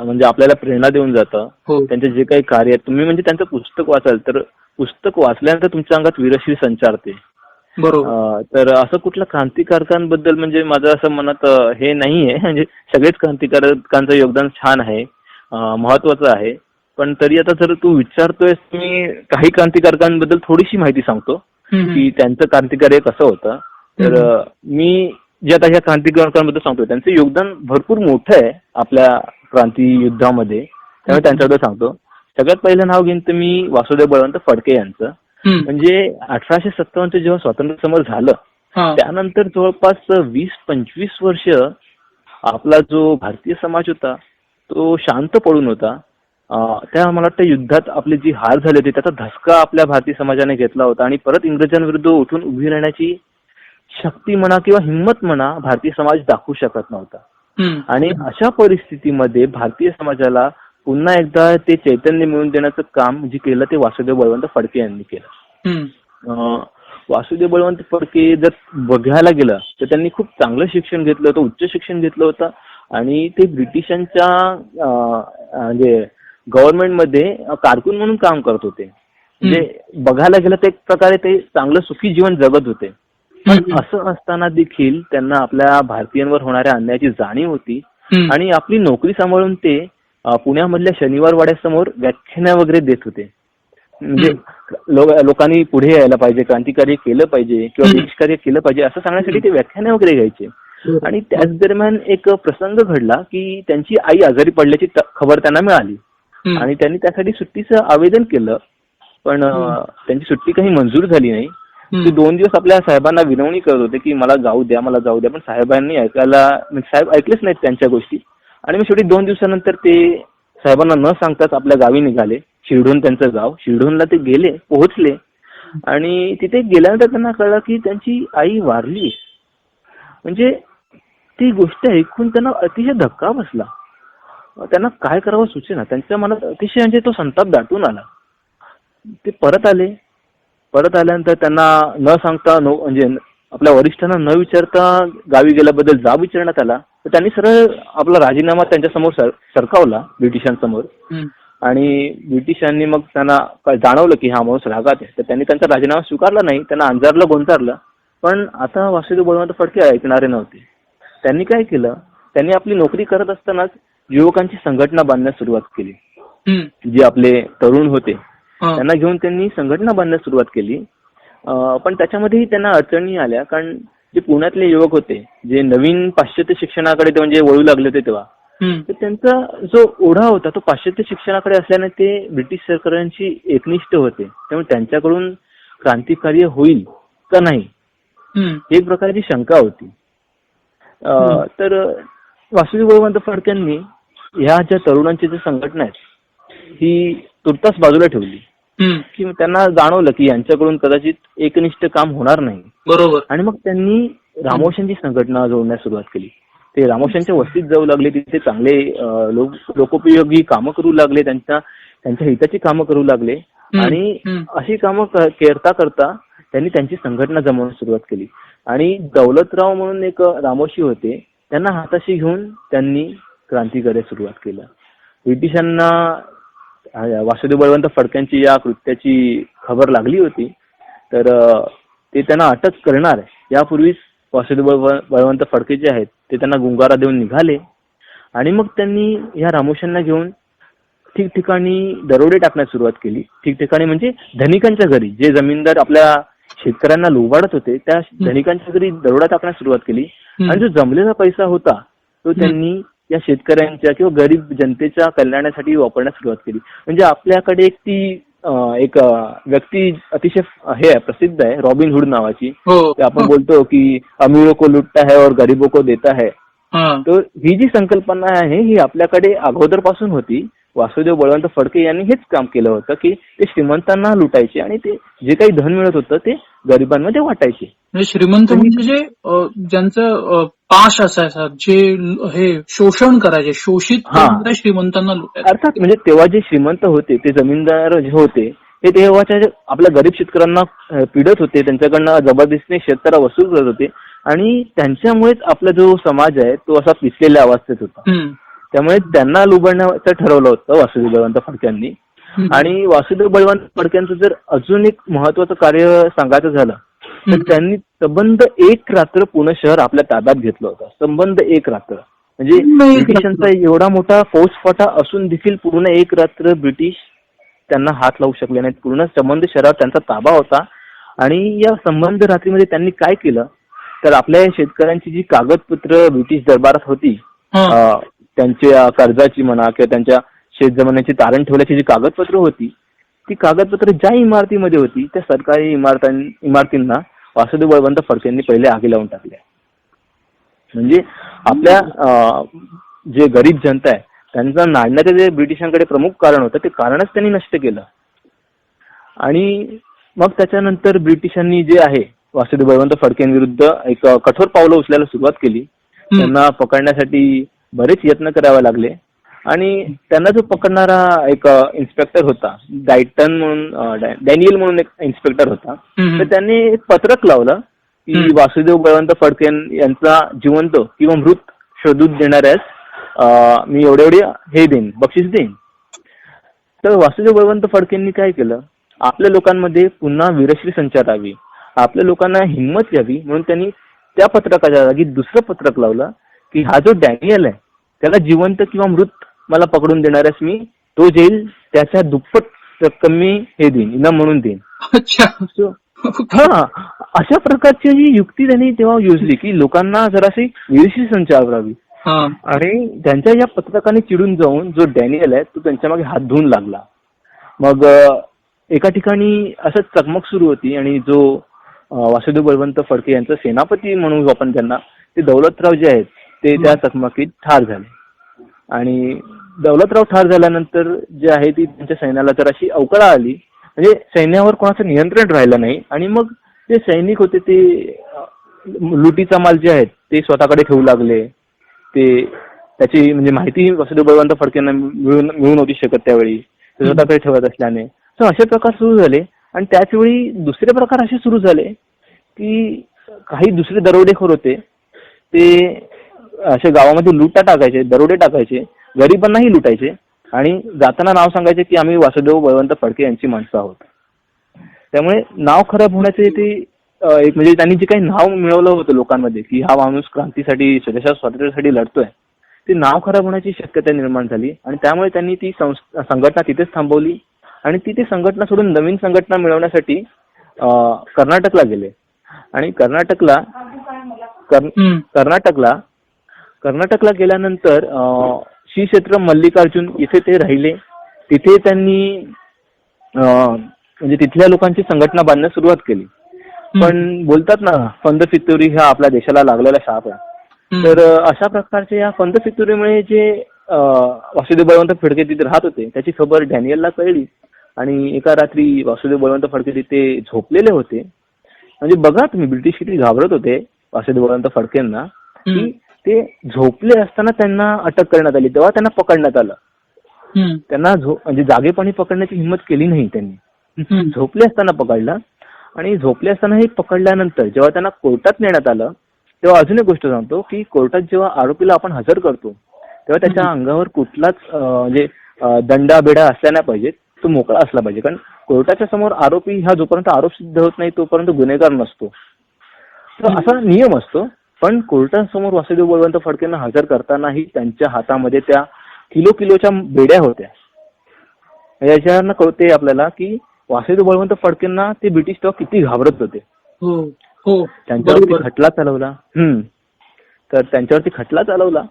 म्हणजे आपल्याला प्रेरणा देऊन जातं. हो. त्यांचे जे काही कार्य आहे, तुम्ही म्हणजे त्यांचं पुस्तक वाचाल तर पुस्तक वाचल्यानंतर तुमच्या अंगात वीरश्री संचारते. बरोबर. तर असं कुठल्या क्रांतिकारकांबद्दल म्हणजे माझं असं मनात हे नाहीये. म्हणजे सगळेच क्रांतिकारकांचं योगदान छान आहे, महत्वाचं आहे. पण तरी आता जर तू विचारतोयस, मी काही क्रांतिकारकांबद्दल थोडीशी माहिती सांगतो की त्यांचं क्रांतिकार्य कसं होतं. तर मी जे आता ह्या क्रांतिकारकांबद्दल सांगतोय त्यांचं योगदान भरपूर मोठं आहे आपल्या क्रांती युद्धामध्ये, त्यामुळे त्यांच्याबद्दल सांगतो. सगळ्यात पहिलं नाव घेईन तर मी वासुदेव बळवंत फडके यांचं. म्हणजे 1857 जेव्हा स्वातंत्र्य समर झालं त्यानंतर जवळपास 20-25 वर्ष आपला जो भारतीय समाज होता तो शांत पडून होता. त्या मला वाटतं युद्धात आपले जी हार झाले होते त्याचा धसका आपल्या भारतीय समाजाने घेतला होता आणि परत इंग्रजांविरुद्ध उठून उभी राहण्याची शक्ती म्हणा किंवा हिंमत म्हणा भारतीय समाज दाखवू शकत नव्हता. आणि अशा परिस्थितीमध्ये भारतीय समाजाला पुन्हा एकदा ते चैतन्य मिळवून देण्याचं काम जे केलं ते वासुदेव बळवंत फडके यांनी केलं. वासुदेव बळवंत फडके जर बघायला गेलं तर त्यांनी खूप चांगलं शिक्षण घेतलं होतं, उच्च शिक्षण घेतलं होतं आणि ते ब्रिटिशांच्या म्हणजे गव्हर्नमेंटमध्ये कारकून म्हणून काम करत होते. म्हणजे बघायला गेलं तर एक प्रकारे ते चांगलं सुखी जीवन जगत होते. पण असं असताना देखील त्यांना आपल्या भारतीयांवर होणाऱ्या अन्यायाची जाणीव होती आणि आपली नोकरी सांभाळून ते पुण्यामधल्या शनिवार वाड्यासमोर व्याख्यानं वगैरे देत होते. म्हणजे लोकांनी पुढे यायला पाहिजे, क्रांतिकार्य केलं पाहिजे किंवा देशकार्य केलं पाहिजे असं सांगण्यासाठी ते व्याख्यानं वगैरे घ्यायचे. आणि त्याच दरम्यान एक प्रसंग घडला की त्यांची आई आजारी पडल्याची खबर त्यांना मिळाली आणि त्यांनी त्यासाठी सुट्टीचं आवेदन केलं. पण त्यांची सुट्टी काही मंजूर झाली नाही. ते 2 दिवस आपल्या साहेबांना विनवणी करत होते की मला जाऊ द्या, मला जाऊ द्या. पण साहेबांनी साहेब ऐकलेच नाहीत त्यांच्या गोष्टी. आणि मग शेवटी 2 दिवसानंतर ते साहेबांना न सांगताच आपल्या गावी निघाले. शिरढोण त्यांचं गाव. शिरढोणला ते गेले, पोहोचले आणि तिथे गेल्यानंतर त्यांना कळलं की त्यांची आई वारली. म्हणजे ती गोष्ट ऐकून त्यांना अतिशय धक्का बसला. त्यांना काय करावं सुचेना. त्यांच्या मनात अतिशय म्हणजे तो संताप दाटून आला. ते परत आले. परत आल्यानंतर त्यांना न सांगता म्हणजे आपल्या वरिष्ठांना न विचारता गावी गेल्याबद्दल जाब विचारण्यात आला. तर त्यांनी सरळ आपला राजीनामा त्यांच्यासमोर सरकावला ब्रिटिशांसमोर. आणि ब्रिटिशांनी मग त्यांना जाणवलं की हा माणूस रागात आहे. तर त्यांनी त्यांचा राजीनामा स्वीकारला नाही, त्यांना अंजारलं गोंजारलं. पण आता वासुदेव बळवंत फडके ऐकणारे नव्हते. त्यांनी काय केलं, त्यांनी आपली नोकरी करत असतानाच युवकांची संघटना बांधण्यास सुरुवात केली. जे आपले तरुण होते त्यांना घेऊन त्यांनी संघटना बांधण्यास सुरुवात केली. पण त्याच्यामध्येही त्यांना अडचणी आल्या. कारण जे पुण्यातले युवक होते जे नवीन पाश्चात्य शिक्षणाकडे ते म्हणजे वळू लागले होते तेव्हा, तर त्यांचा जो ओढा होता तो पाश्चात्य शिक्षणाकडे असल्याने ते ब्रिटिश सरकारांशी एकनिष्ठ होते. त्यामुळे त्यांच्याकडून क्रांतिकार्य होईल का नाही एक प्रकारची शंका होती. तर वासुदेव बळवंत फडक्यांनी ह्या ज्या तरुणांची जी संघटना आहे ही तुर्तास बाजूला ठेवली की त्यांना जाणवलं की यांच्याकडून कदाचित एकनिष्ठ काम होणार नाही. बरोबर. आणि मग त्यांनी रामोशांची संघटना जोडण्यास सुरुवात केली. ते रामोशांच्या वस्तीत जाऊ लागले, तिथे चांगले लोकोपयोगी कामं करू लागले, त्यांच्या हिताची कामं करू लागले. आणि अशी कामं करता करता त्यांनी त्यांची संघटना जमवण्यास सुरुवात केली. आणि दौलतराव म्हणून एक रामोशी होते, त्यांना हाताशी घेऊन त्यांनी क्रांतिकार्य सुरुवात केलं. ब्रिटिशांना वासुदेव बळवंत फडक्यांची या कृत्याची खबर लागली होती. तर ते त्यांना अटक करणार यापूर्वीच वासुदेव बळवंत फडके जे आहेत ते त्यांना गुंगारा देऊन निघाले. आणि मग त्यांनी या रामोशांना घेऊन ठिकठिकाणी दरोडे टाकण्यास सुरुवात केली. ठिकठिकाणी म्हणजे धनिकांच्या घरी, जे जमीनदार आपल्या शेतकऱ्यांना लुबाडत होते त्या धनिकांच्या घरी दरोडा टाकण्यास सुरुवात केली. आणि जो जमलेला पैसा होता तो त्यांनी या शेतकऱ्यांच्या किंवा गरीब जनतेच्या कल्याणासाठी वापरण्यास सुरुवात केली. म्हणजे आपल्याकडे एक व्यक्ती अतिशय हे आहे, प्रसिद्ध आहे, रॉबिन हुड नावाची. आपण बोलतो की अमीरों को लुटता है और गरीबों को देता है. तर ही जी संकल्पना आहे ही आपल्याकडे अगोदरपासून होती. वासुदेव बळवंत फडके यांनी हेच काम केलं होतं की ते श्रीमंतांना लुटायचे आणि ते जे काही धन मिळत होतं ते गरिबांमध्ये वाटायचे. म्हणजे श्रीमंत म्हणजे जे ज्यांचं पाश असायचा, जे हे शोषण करायचे, शोषित करणाऱ्या श्रीमंतांना लुटायचे. अर्थात म्हणजे तेव्हा जे श्रीमंत होते ते जमीनदार जे होते ते तेव्हाच्या आपल्या गरीब शेतकऱ्यांना पीडत होते, त्यांच्याकडनं जबरदस्तीने शेतकऱ्या वसूल करत होते आणि त्यांच्यामुळेच आपला जो समाज आहे तो असा पिसलेल्या अवस्थेत होता. त्यामुळे त्यांना लुबाडण्याचं ठरवलं होतं वासुदेव बळवंत फडक्यांनी. आणि वासुदेव बळवंत फडक्यांचं जर अजून एक महत्वाचं कार्य सांगायचं झालं तर त्यांनी संबंध एक रात्र पुणे शहर आपल्या ताब्यात घेतलं होतं. संबंध एक रात्र म्हणजे ब्रिटिशांचा एवढा मोठा फौजफाटा असून देखील पूर्ण एक रात्र ब्रिटिश त्यांना हात लावू शकले नाहीत. पूर्ण संबंध शहरावर त्यांचा ताबा होता. आणि या संबंध रात्रीमध्ये त्यांनी काय केलं तर आपल्या शेतकऱ्यांची जी कागदपत्र ब्रिटिश दरबारात होती, त्यांच्या कर्जाची म्हणा किंवा त्यांच्या शेतजमिनीची तारण ठेवल्याची जी कागदपत्र होती ती कागदपत्र ज्या इमारतीमध्ये होती त्या सरकारी इमारतींना वासुदेव बळवंत फडकेंनी पहिले आगी लावून टाकल्या. म्हणजे आपल्या जे गरीब जनता आहे त्यांचा नाडण्याचं जे ब्रिटिशांकडे प्रमुख कारण होतं ते कारणच त्यांनी नष्ट केलं. आणि मग त्याच्यानंतर ब्रिटिशांनी जे आहे वासुदेव बळवंत फडकेंविरुद्ध एक कठोर पावलं उचलायला सुरुवात केली. त्यांना पकडण्यासाठी बरेच यत्न करावे लागले आणि त्यांना जो पकडणारा एक इन्स्पेक्टर होता डॅनियल म्हणून एक इन्स्पेक्टर होता, तर त्यांनी एक पत्रक लावलं की वासुदेव बळवंत फडके यांचा जिवंत किंवा मृत शोधून देणाऱ्यास मी एवढे हे देईन, बक्षीस देईन. तर वासुदेव बळवंत फडकेंनी काय केलं, आपल्या लोकांमध्ये पुन्हा वीरश्री संचारावी, आपल्या लोकांना हिंमत यावी म्हणून त्यांनी त्या पत्रकाच्या जागी दुसरं पत्रक लावलं की हा जो डॅनियल आहे त्याला जिवंत किंवा मृत मला पकडून देणाऱ्यास मी तो जेल त्याच्या दुप्पट रक्कम मी हे देईन, इनाम म्हणून देईन. अशा प्रकारची जी युक्ती त्यांनी तेव्हा योजली की लोकांना जराशी वीरश्री संचारावी. आणि त्यांच्या या पत्रकाने चिडून जाऊन जो डॅनियल आहे तो त्यांच्या मागे हात धुवून लागला. मग एका ठिकाणी असंच चकमक सुरू होती आणि जो वासुदेव बळवंत फडके यांचा सेनापती म्हणून आपण त्यांना, ते दौलतराव जे आहेत ते त्या चकमकीत ठार झाले. आणि दौलतराव ठार झाल्यानंतर जे आहे ती त्यांच्या सैन्याला तर अशी अवकळा आली, म्हणजे सैन्यावर कोणाचं नियंत्रण राहिलं नाही. आणि मग जे सैनिक होते ते लुटीचा माल जे आहेत ते स्वतःकडे ठेवू लागले. ते त्याची म्हणजे माहिती वासुदेव बळवंत फडकेंना मिळू नव्हती शकत त्यावेळी, ते स्वतःकडे ठेवत असल्याने. तर असे प्रकार सुरू झाले. आणि त्याचवेळी दुसरे प्रकार असे सुरू झाले की काही दुसरे दरोडेखोर होते ते असे गावामध्ये लुटा टाकायचे, दरोडे टाकायचे, गरिबांनाही लुटायचे आणि जाताना नाव सांगायचे की आम्ही वासुदेव बळवंत फडके यांची माणसं आहोत. त्यामुळे नाव खराब होण्याचे ते एक म्हणजे त्यांनी जे काही नाव मिळवलं होतं लोकांमध्ये की हा माणूस क्रांतीसाठी स्वातंत्र्यासाठी लढतोय, ते नाव खराब होण्याची शक्यता निर्माण झाली. आणि त्यामुळे त्यांनी ती संघटना तिथेच थांबवली आणि ती संघटना सोडून नवीन संघटना मिळवण्यासाठी कर्नाटकला गेले. आणि कर्नाटकला गेल्यानंतर श्री क्षेत्र मल्लिकार्जुन इथे ते राहिले. तिथे त्यांनी म्हणजे तिथल्या लोकांची संघटना बांधण्यास सुरुवात केली. पण बोलतात ना फंद फितुरी हा आपल्या देशाला लागलेला शाप आहे. तर अशा प्रकारच्या या फंद फितुरीमुळे जे वासुदेव बळवंत फडके तिथे राहत होते त्याची खबर डॅनियलला कळली. आणि एका रात्री वासुदेव बळवंत फडके तिथे झोपलेले होते. म्हणजे बघा तुम्ही ब्रिटिश किती घाबरत होते वासुदेव बळवंत फडकेंना, की ते झोपले असताना त्यांना अटक करण्यात आली. तेव्हा त्यांना पकडण्यात आलं. त्यांना म्हणजे जागेपणी पकडण्याची हिंमत केली नाही त्यांनी, झोपले असताना पकडलं. आणि झोपले असताना हे पकडल्यानंतर जेव्हा त्यांना कोर्टात नेण्यात आलं तेव्हा अजून एक गोष्ट सांगतो की कोर्टात जेव्हा आरोपीला आपण हजर करतो तेव्हा त्याच्या अंगावर कुठलाच म्हणजे दंडा बेडा असला नाही पाहिजे, तो मोकळा असला पाहिजे. कारण कोर्टाच्या समोर आरोपी हा जोपर्यंत आरोप सिद्ध होत नाही तोपर्यंत गुन्हेगार नसतो. तर असा नियम असतो. पण कोर्टासमोर वासुदेव बळवंत फडकेंना हजर करतानाही त्यांच्या हातामध्ये त्या किलोच्या बेड्या होत्या. याच्यावरनं कळते आपल्याला की वासुदेव बळवंत फडकेंना ते ब्रिटिश तेव्हा किती घाबरत होते. त्यांच्यावरती खटला चालवला. तर त्यांच्यावरती खटला चालवला,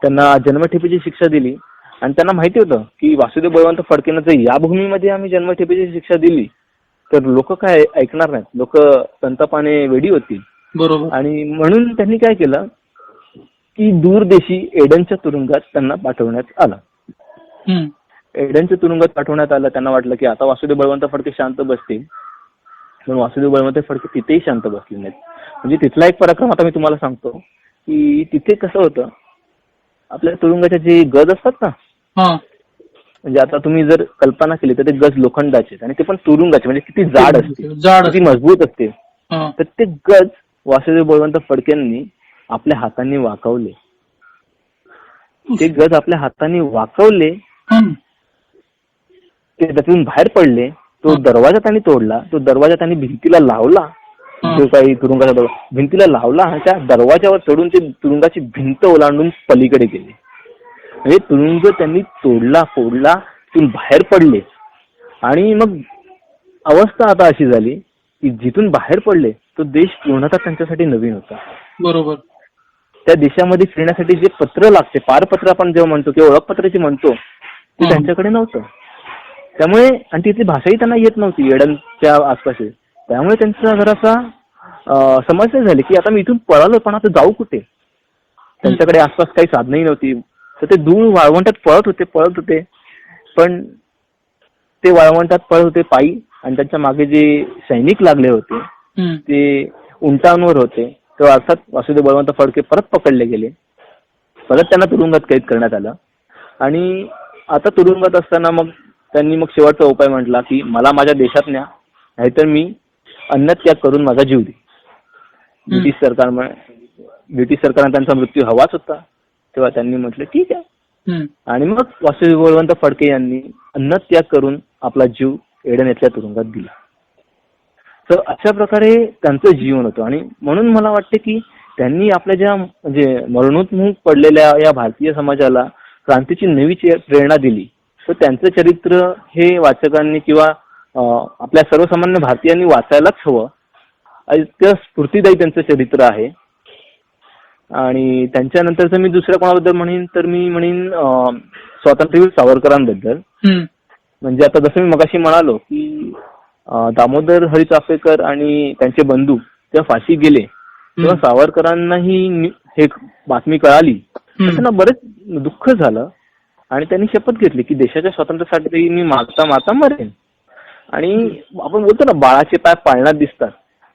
त्यांना जन्मठेपेची शिक्षा दिली. आणि त्यांना माहिती होतं की वासुदेव बळवंत फडकेंना जर या भूमीमध्ये आम्ही जन्मठेपेची शिक्षा दिली तर लोक काय ऐकणार नाहीत, लोक संतापाने वेडी होतील. आणि म्हणून त्यांनी काय केलं की दूरदेशी एडनच्या तुरुंगात त्यांना पाठवण्यात आलं. एडनच्या तुरुंगात पाठवण्यात आलं. त्यांना वाटलं की आता वासुदेव बळवंत फडके शांत बसतील, पण वासुदेव बळवंत फडके तिथेही शांत बसले नाहीत. म्हणजे तिथला एक पराक्रम आता मी तुम्हाला सांगतो की तिथे कसं होतं, आपल्या तुरुंगाच्या जे गज असतात ना, हा. म्हणजे आता तुम्ही जर कल्पना केली तर ते गज लोखंडाचे आणि ते पण तुरुंगाचे, म्हणजे किती जाड असते, जाड किती मजबूत असते. हा. तर ते गज वासुदेव बळवंत फडकेंनी आपल्या हातांनी वाकवले. ते गज आपल्या हातांनी वाकवले, हं. ते त्यातून बाहेर पडले. तो दरवाजा त्यांनी तोडला, तो दरवाजा त्यांनी भिंतीला लावला, जो काही तुरुंगाचा दरवाजा भिंतीला लावला आणि त्या दरवाजावर चढून ते तुरुंगाची भिंत ओलांडून पलीकडे गेले. म्हणजे तुरुंग त्यांनी तोडला, फोडला, तिथून बाहेर पडले. आणि मग अवस्था आता अशी झाली की जिथून बाहेर पडले तो देश पूर्णतः त्यांच्यासाठी नवीन होता. बरोबर. त्या देशामध्ये फिरण्यासाठी जे पत्र लागते, पारपत्र आपण जेव्हा म्हणतो किंवा ओळखपत्राची म्हणतो, ते त्यांच्याकडे नव्हतं. त्यामुळे आणि तिथली भाषाही त्यांना येत नव्हती एडनच्या आसपास. त्यामुळे त्यांचा जरासा समस्या झाली की आता मी इथून पळालो, पण आता जाऊ कुठे. त्यांच्याकडे आसपास काही साधनही नव्हती. तर ते दूर वाळवंटात पळत होते. पण ते वाळवंटात पळत होते पायी, आणि त्यांच्या मागे जे सैनिक लागले होते ते उंटांवर होते. तर अर्थात वासुदेव बळवंत फडके परत पकडले गेले. परत त्यांना तुरुंगात कैद करण्यात आलं. आणि आता तुरुंगात असताना मग त्यांनी शेवटचा उपाय म्हटला की मला माझ्या देशात न्या, नाहीतर मी अन्नत्याग करून माझा जीव दे. ब्रिटिश सरकारने त्यांचा मृत्यू हवाच होता. तेव्हा त्यांनी म्हटलं ठीक आहे. आणि मग वासुदेव बळवंत फडके यांनी अन्नत्याग करून आपला जीव एडन येथल्या तुरुंगात दिला. तर अशा प्रकारे त्यांचं जीवन होतं. आणि म्हणून मला वाटते की त्यांनी आपल्या ज्या म्हणजे मरणोन्मुख पडलेल्या या भारतीय समाजाला क्रांतीची नवी प्रेरणा दिली. तर त्यांचं चरित्र हे वाचकांनी किंवा आपल्या सर्वसामान्य भारतीयांनी वाचायलाच हवं. इतकं स्फूर्तिदायी त्यांचं चरित्र आहे. आणि त्यांच्यानंतरचं मी दुसऱ्या कोणाबद्दल म्हणेन तर मी म्हणेन स्वातंत्र्यवीर सावरकरांबद्दल. म्हणजे आता जसं मी मगाशी म्हणालो की दामोदर हरी चाफेकर आणि त्यांचे बंधू तेव्हा फाशी गेले, तेव्हा सावरकरांनाही हे बातमी कळाली. त्यांना बरेच दुःख झालं आणि त्यांनी शपथ घेतली की देशाच्या स्वातंत्र्यासाठी मी मागता मागता मरेन. आणि आपण बोलतो ना, बाळाचे पाय पाळण्यात दिसतात,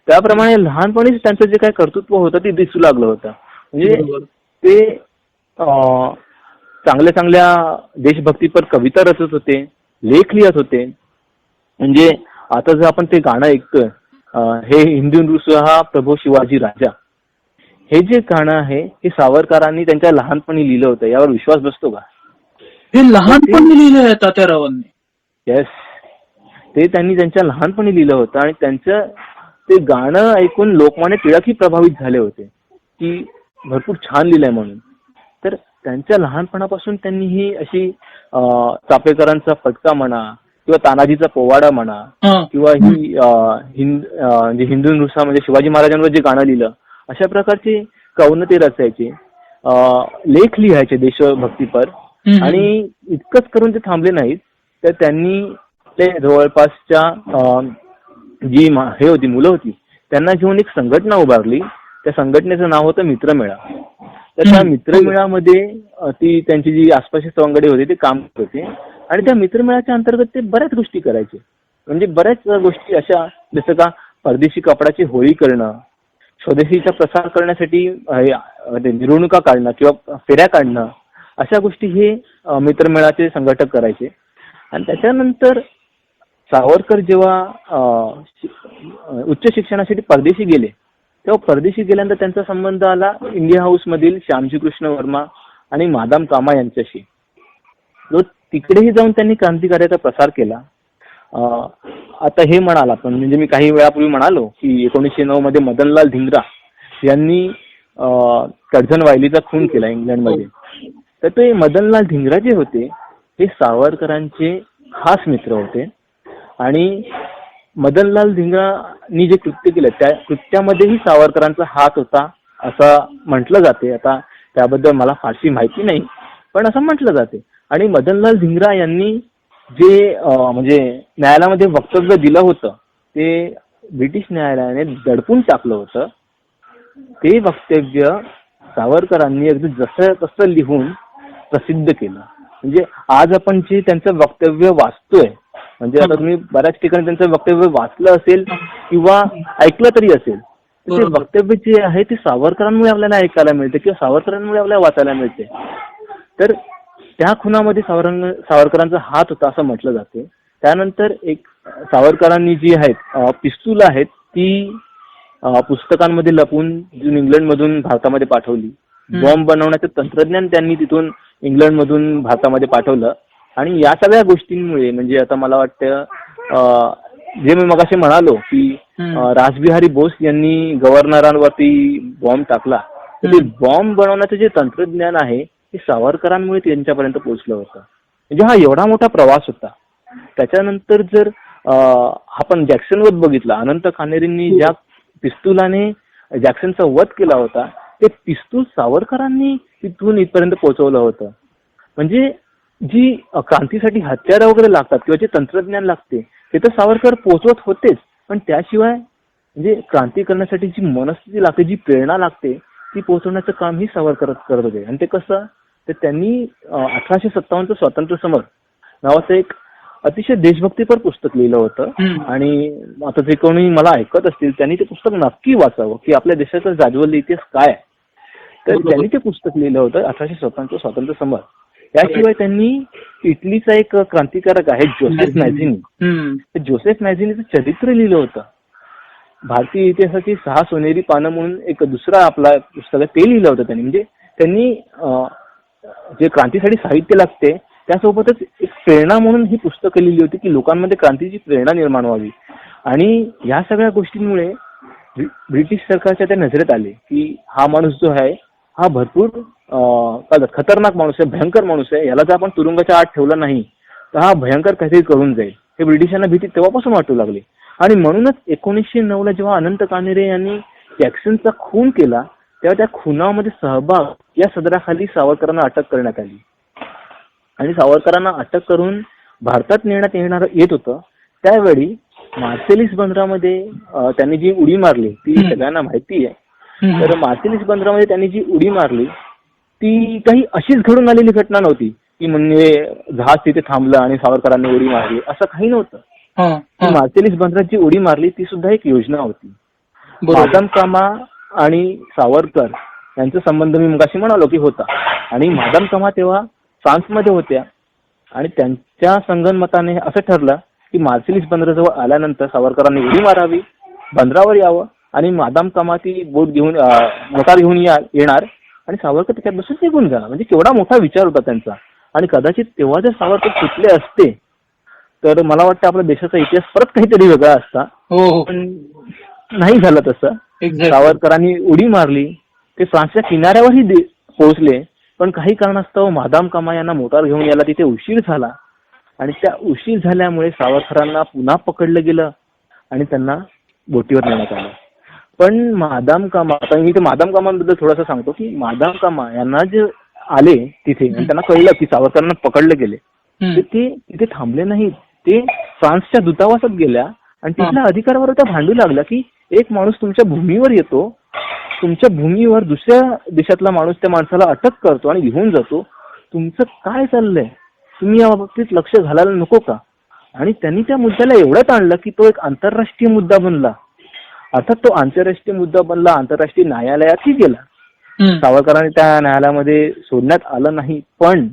त्याप्रमाणे लहानपणीच त्यांचं जे काही कर्तृत्व होतं ते दिसू लागलं होतं. म्हणजे ते चांगल्या चांगल्या देशभक्तीपर कविता रचत होते, लेख लिहत होते. म्हणजे आता जर आपण ते गाणं ऐकतोय, हे हिंदू नृसिंहा प्रभू शिवाजी राजा, हे जे गाणं आहे हे सावरकरांनी त्यांच्या लहानपणी लिहिलं होतं. यावर विश्वास बसतो का? हे लहानपणी लिहिलं आहे तात्यारावांनी. येस, ते त्यांनी त्यांच्या लहानपणी लिहिलं होतं. आणि त्यांचं ते गाणं ऐकून लोकमान्य टिळकही प्रभावित झाले होते की भरपूर छान लिहिलंय म्हणून. तर त्यांच्या लहानपणापासून त्यांनी ही अशी चाफेकरांचा फटका म्हणा किंवा तानाजीचा पोवाडा म्हणा किंवा ही हिंदू नृसिंहा म्हणजे शिवाजी महाराजांवर जे गाणं लिहिलं, अशा प्रकारचे कवन ते रचायचे, लेख लिहायचे देशभक्तीपर. आणि इतकंच करून ते थांबले नाहीत, तर त्यांनी ते जवळपासच्या जी हे होती मुलं होती त्यांना घेऊन एक संघटना उभारली. त्या संघटनेचं नाव होतं मित्रमेळा. तर त्या मित्रमेळामध्ये ती त्यांची जी आसपासची सवंगडी होती ते काम करत होते. आणि त्या मित्रमेळाच्या अंतर्गत ते बऱ्याच गोष्टी करायचे. म्हणजे बऱ्याच गोष्टी अशा, जसं का परदेशी कपड्याची होळी करणं, स्वदेशीचा प्रसार करण्यासाठी मिरवणुका काढणं किंवा फेऱ्या काढणं, अशा गोष्टी हे मित्रमेळाचे संघटक करायचे. आणि त्याच्यानंतर सावरकर जेव्हा उच्च शिक्षणासाठी परदेशी गेले, तेव्हा परदेशी गेल्यानंतर त्यांचा संबंध आला इंडिया हाऊस मधील श्यामजी कृष्ण वर्मा आणि मादाम कामा यांच्याशी. जो तिकडेही जाऊन त्यांनी क्रांतिकार्याचा प्रसार केला. आता हे म्हणाल आपण, म्हणजे मी काही वेळापूर्वी म्हणालो की 1909 मध्ये मदनलाल धिंगरा यांनी कर्झन वायलीचा खून केला इंग्लंडमध्ये. तर ते मदनलाल धिंगरा जे होते हे सावरकरांचे खास मित्र होते. आणि मदनलाल धिंगरांनी जे कृत्य केलं त्या कृत्यामध्येही सावरकरांचा हात होता असं म्हटलं जाते. आता त्याबद्दल मला फारशी माहिती नाही, पण असं म्हटलं जाते. आणि मदनलाल धिंगरा यांनी जे म्हणजे न्यायालयामध्ये वक्तव्य दिलं होतं ते ब्रिटिश न्यायालयाने दडपून टाकलं होतं. ते वक्तव्य सावरकरांनी अगदी जसं तसं लिहून प्रसिद्ध केलं. म्हणजे आज आपण जे त्यांचं वक्तव्य वाचतोय, म्हणजे आता तुम्ही बऱ्याच ठिकाणी त्यांचं वक्तव्य वाचलं असेल किंवा ऐकलं तरी असेल, तर ते वक्तव्य जे आहे ते सावरकरांमुळे आपल्याला ऐकायला मिळते किंवा सावरकरांमुळे आपल्याला वाचायला मिळते. तर त्या खुनामध्ये सावरकरांचा हात होता असं म्हटलं जाते. त्यानंतर एक सावरकरांनी जी आहेत पिस्तूल आहेत ती पुस्तकांमध्ये लपून इंग्लंडमधून भारतामध्ये पाठवली. बॉम्ब बनवण्याचं तंत्रज्ञान त्यांनी तिथून इंग्लंडमधून भारतामध्ये पाठवलं. आणि या सगळ्या गोष्टींमुळे म्हणजे आता मला वाटतं जे मी मगाशी म्हणालो की रासबिहारी बोस यांनी गव्हर्नरांवरती बॉम्ब टाकला, तर ते बॉम्ब बनवण्याचं जे तंत्रज्ञान आहे ते सावरकरांमुळे त्यांच्यापर्यंत पोहोचलं होतं. म्हणजे हा एवढा मोठा प्रवास होता. त्याच्यानंतर जर आपण जॅक्सनवर बघितला, अनंत कान्हेरींनी ज्या पिस्तुलाने जॅक्सनचा वध केला होता ते पिस्तूल सावरकरांनी तिथून इथपर्यंत पोहोचवलं होतं. म्हणजे जी क्रांतीसाठी हत्यारं वगैरे लागतात किंवा जे तंत्रज्ञान लागते ते तर सावरकर पोहोचवत होतेच, पण त्याशिवाय म्हणजे क्रांती करण्यासाठी जी मनस्थिती लागते, जी प्रेरणा लागते ती पोहोचवण्याचं काम ही सावरकर करत होते. आणि ते कसं, तर त्यांनी 1857 स्वातंत्र्य समर नावाचं एक अतिशय देशभक्तीपर पुस्तक लिहिलं होतं. आणि आता जे कोणी मला ऐकत असतील त्यांनी ते पुस्तक नक्की वाचावं की आपल्या देशाचा जाज्वल्य इतिहास काय. तर त्यांनी ते पुस्तक लिहिलं होतं 1857 स्वातंत्र्य समर. त्याशिवाय त्यांनी इटलीचा एक क्रांतिकारक आहे जोसेफ मॅझिनी, जोसेफ मॅझिनीचं चरित्र लिहिलं होतं. भारतीय इतिहासाची 6 सोनेरी पानं म्हणून एक दुसरा आपला पुस्तक आहे ते लिहिलं होतं त्यांनी. म्हणजे त्यांनी जे क्रांतीसाठी साहित्य लागते त्यासोबतच एक प्रेरणा म्हणून ही पुस्तकं लिहिली होती की लोकांमध्ये क्रांतीची प्रेरणा निर्माण व्हावी. आणि या सगळ्या गोष्टींमुळे ब्रिटिश सरकारच्या त्या नजरेत आले की हा माणूस जो आहे हा भरपूर खतरनाक माणूस आहे, भयंकर माणूस आहे, याला जर आपण तुरुंगाच्या आत ठेवलं नाही तर हा भयंकर काहीतरी करून जाईल. हे ब्रिटिशांना भीती तेव्हापासून वाटू लागली. आणि म्हणूनच 1909 जेव्हा अनंत कान्हेरे यांनी जॅक्सनचा खून केला तेव्हा त्या खुनामध्ये सहभाग या सदराखाली सावरकरांना अटक करण्यात आली. आणि सावरकरांना अटक करून भारतात नेण्यात येत होतं. त्यावेळी मार्सेलिस बंदरामध्ये त्यांनी जी उडी मारली ती सगळ्यांना माहिती आहे. तर मार्सेलिस बंदरामध्ये त्यांनी जी उडी मारली ती काही अशीच घडून आलेली घटना नव्हती की म्हणजे जहाज तिथे थांबलं आणि सावरकरांनी उडी मारली, असं काही नव्हतं. मार्सेलिस बंदरात जी उडी मारली ती सुद्धा एक योजना होती. मादाम कामा आणि सावरकर यांचा संबंध मी मगाशी म्हणालो की होता. आणि मादाम कामा तेव्हा फ्रान्समध्ये होत्या आणि त्यांच्या संगनमताने असं ठरलं की मार्सेलिस बंदराजवळ आल्यानंतर सावरकरांनी उडी मारावी, बंदरावर यावं आणि मादाम कामा ती बोट घेऊन मोटार घेऊन येणार आणि सावरकर त्याच्यात बसून निघून जाणार. म्हणजे केवढा मोठा विचार होता त्यांचा. आणि कदाचित तेव्हा जर सावरकर सुटले असते तर मला वाटतं आपल्या देशाचा इतिहास परत काहीतरी वेगळा असता. पण नाही झालं तसं. सावरकरांनी उडी मारली, ते फ्रान्सच्या किनाऱ्यावरही पोहोचले, पण काही कारणास्तव मादाम कामा यांना मोटार घेऊन यायला तिथे उशीर झाला. आणि त्या उशीर झाल्यामुळे सावरकरांना पुन्हा पकडलं गेलं आणि त्यांना बोटीवर नेण्यात आलं. पण मादाम कामा, आता मी ते मादाम कामाबद्दल थोडंसं सांगतो की मादाम कामा यांना जे आले तिथे आणि त्यांना कळलं की सावरकरांना पकडले गेले, तर ते तिथे थांबले नाहीत. ते फ्रान्सच्या दूतावासात गेल्या आणि तिथल्या अधिकाऱ्यावर त्या भांडू लागला की एक माणूस तुमच्या भूमीवर येतो, तुमच्या भूमीवर दुसऱ्या देशातला माणूस त्या माणसाला अटक करतो आणि घेऊन जातो, तुमचं काय चाललंय, तुम्ही या बाबतीत लक्ष घालायला नको का. आणि त्यांनी त्या मुद्द्याला एवढं आणलं की तो एक आंतरराष्ट्रीय मुद्दा बनला. अर्थात तो आंतरराष्ट्रीय मुद्दा बनला, आंतरराष्ट्रीय न्यायालयातही गेला. सावरकरांनी त्या न्यायालयामध्ये सोडण्यात आलं नाही. पण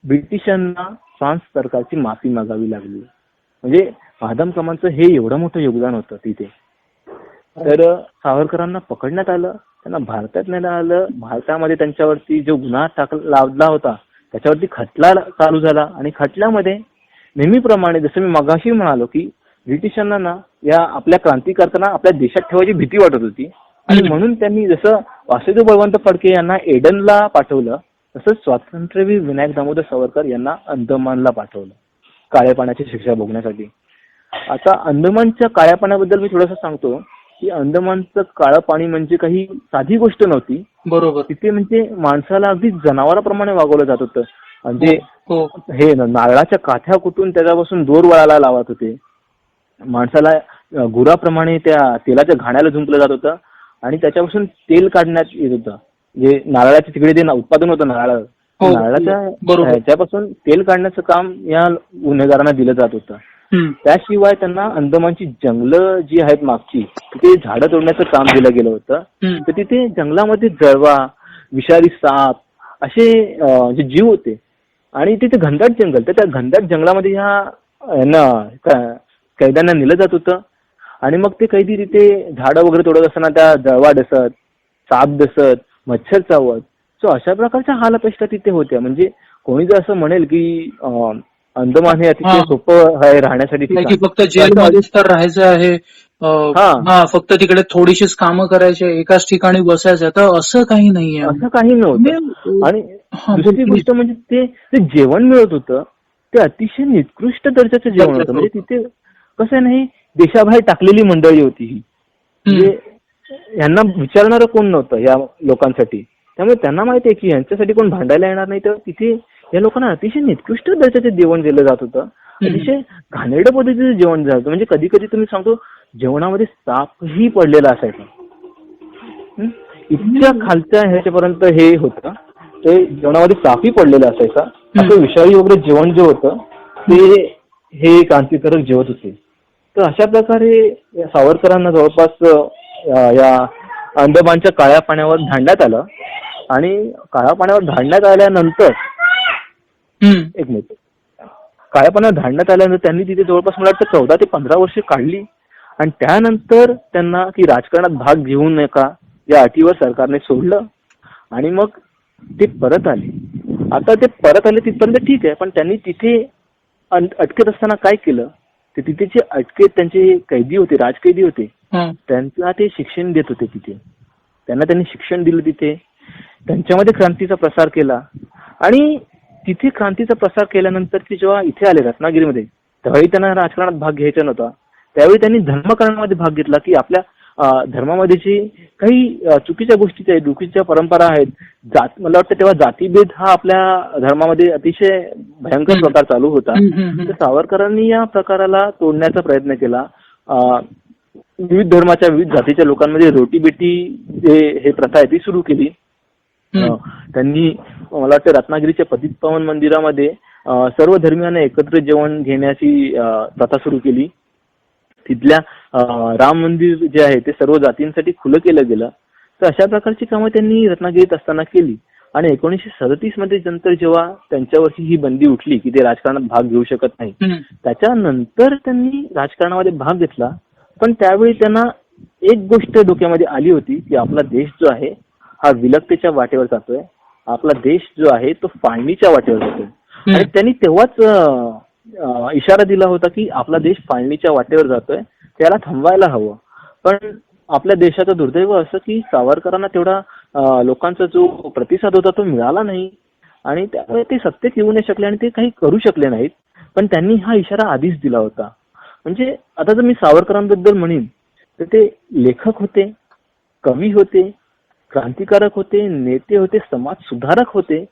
ब्रिटिशांना फ्रान्स सरकारची माफी मागावी लागली. म्हणजे मादाम कामांचं हे एवढं मोठं योगदान होतं तिथे. तर सावरकरांना पकडण्यात आलं, त्यांना भारतात नेण्यात आलं. भारतामध्ये त्यांच्यावरती जो गुन्हा लावला होता त्याच्यावरती खटला चालू झाला. आणि खटल्यामध्ये नेहमीप्रमाणे जसं मी मगाशी म्हणालो की ब्रिटिशांना ना या आपल्या क्रांतिकारकांना आपल्या देशात ठेवायची भीती वाटत होती. आणि म्हणून त्यांनी जसं वासुदेव बळवंत फडके यांना एडनला पाठवलं तसंच स्वातंत्र्यवीर विनायक दामोदर सावरकर यांना अंदमानला पाठवलं काळ्या पाण्याची शिक्षा भोगण्यासाठी. आता अंदमानच्या काळ्या पाण्याबद्दल मी थोडंसं सांगतो की अंदमानचं काळं पाणी म्हणजे काही साधी गोष्ट नव्हती. बरोबर. तिथे म्हणजे माणसाला अगदी जनावराप्रमाणे वागवलं जात होतं. म्हणजे हे नारळाच्या काथ्या कुटून त्याच्यापासून दोर वळायला लावत होते. माणसाला गुराप्रमाणे त्या तेलाच्या घाण्याला झुंपलं जात होतं आणि त्याच्यापासून तेल काढण्यात येत होतं. जे नारळाचे तिकडे जे उत्पादन होतं नारळ हो, नारळाच्या बरोबर. ह्याच्यापासून तेल काढण्याचं काम या गुन्हेगारांना दिलं जात होतं. त्याशिवाय त्यांना अंदमानची जंगलं जी आहेत मागची, तिथे झाडं तोडण्याचं काम दिलं गेलं होतं. तर तिथे जंगलामध्ये जळवा, विषारी साप असे जे जीव होते आणि तिथे घनदाट जंगल, तर त्या घनदाट जंगलामध्ये यांना कैद्यांना नेलं जात होतं. आणि मग ते कैदी तिथे झाडं वगैरे तोडत असताना त्या जळवा डसत, साप डसत, मच्छर चावत, सो अशा प्रकारच्या हालअपेष्टा तिथे होत्या. म्हणजे कोणी जर असं म्हणेल की अंदमान हे अतिशय सोपं आहे राहण्यासाठी की ठिकाण, फक्त जेलमध्येच तर राहायचं आहे, फक्त तिकडे थोडीशीच कामं करायची, एकाच ठिकाणी बसायचं, तर असं काही नाहीये. असं काही नव्हतं. आणि दुसरी गोष्ट म्हणजे ते जेवण मिळत होतं ते अतिशय निकृष्ट दर्जाचं जेवण होतं. म्हणजे तिथे कसं आहे नाही, देशाबाहेर टाकलेली मंडळी होती ही. म्हणजे यांना विचारणारं कोण नव्हतं या लोकांसाठी. त्यामुळे त्यांना माहिती आहे की यांच्यासाठी कोण भांडायला येणार नाही. तर तिथे या लोकांना अतिशय निकृष्ट दर्जाचे जेवण दिलं जात होतं. अतिशय घाणेरड्या पद्धतीचं जेवण जात होतं. म्हणजे कधी कधी तुम्ही सांगतो जेवणामध्ये सापही पडलेला असायचा. इतक्या खालच्या ह्याच्यापर्यंत हे होतं. ते जेवणामध्ये सापही पडलेला असायचा. असं विषारी वगैरे जेवण जे होतं ते हे क्रांतिकारक जेवत होते. तर अशा प्रकारे सावरकरांना जवळपास या अंदमानच्या काळ्या पाण्यावर धाडण्यात आलं. आणि काळ्या पाण्यावर धाडण्यात आल्यानंतर एक मिनिट, काळ्या पाण्यावर धाडण्यात आल्यानंतर त्यांनी तिथे जवळपास मला वाटतं 14 ते 15 वर्षे काढली. आणि त्यानंतर त्यांना की राजकारणात भाग घेऊ नका या अटीवर सरकारने सोडलं. आणि मग ते परत आले. आता ते परत आले तिथपर्यंत ठीक आहे, पण त्यांनी तिथे अटकेत असताना काय केलं, ते तिथे जे अटकेत त्यांचे कैदी होते, राजकैदी होते, त्यांना ते शिक्षण देत होते. तिथे त्यांनी शिक्षण दिलं. तिथे त्यांच्यामध्ये क्रांतीचा प्रसार केला. आणि तिथे क्रांतीचा प्रसार केल्यानंतर ते जेव्हा इथे आले रत्नागिरीमध्ये, त्यावेळी त्यांना राजकारणात भाग घ्यायचा नव्हता. त्यावेळी त्यांनी धर्मकारणामध्ये भाग घेतला की आपल्या धर्मामध्ये जे काही चुकीच्या गोष्टी आहेत, चुकीच्या परंपरा आहेत, मला वाटतं तेव्हा जातीभेद हा आपल्या धर्मामध्ये अतिशय भयंकर प्रकार चालू होता. तर सावरकरांनी या प्रकाराला तोडण्याचा प्रयत्न केला. विविध धर्माच्या विविध जातीच्या लोकांमध्ये रोटीबेटी हे प्रथा आहे ती सुरू केली. त्यांनी मला वाटतं रत्नागिरीच्या पतितपावन मंदिरामध्ये सर्व धर्मियांना एकत्र जेवण घेण्याची प्रथा सुरू केली. तिथल्या राम मंदिर जे आहे ते सर्व जातींसाठी खुलं केलं गेलं. तर अशा प्रकारची कामं त्यांनी रत्नागिरीत असताना केली. आणि 1937 मध्ये नंतर जेव्हा त्यांच्यावरची ही बंदी उठली की ते राजकारणात भाग घेऊ शकत नाही, त्याच्यानंतर त्यांनी राजकारणामध्ये भाग घेतला. पण त्यावेळी त्यांना एक गोष्ट डोक्यामध्ये आली होती की आपला देश जो आहे हा विलकतेच्या वाटेवर जातोय, आपला देश जो आहे तो फाळणीच्या वाटेवर जातोय. आणि त्यांनी तेव्हाच इशारा दिला होता की आपला देश फाळणीच्या वाटेवर जातोय, त्याला थांबवायला हवं. पण आपल्या देशाचं दुर्दैव असं की सावरकरांना तेवढा लोकांचा जो प्रतिसाद होता तो मिळाला नाही. आणि त्यामुळे ते सत्तेत येऊ नाही शकले आणि ते काही करू शकले नाहीत. पण त्यांनी हा इशारा आधीच दिला होता. म्हणजे आता जर मी सावरकरांबद्दल म्हणेन तर ते लेखक होते, कवी होते, क्रांतिकारक होते, नेते होते, समाज सुधारक होते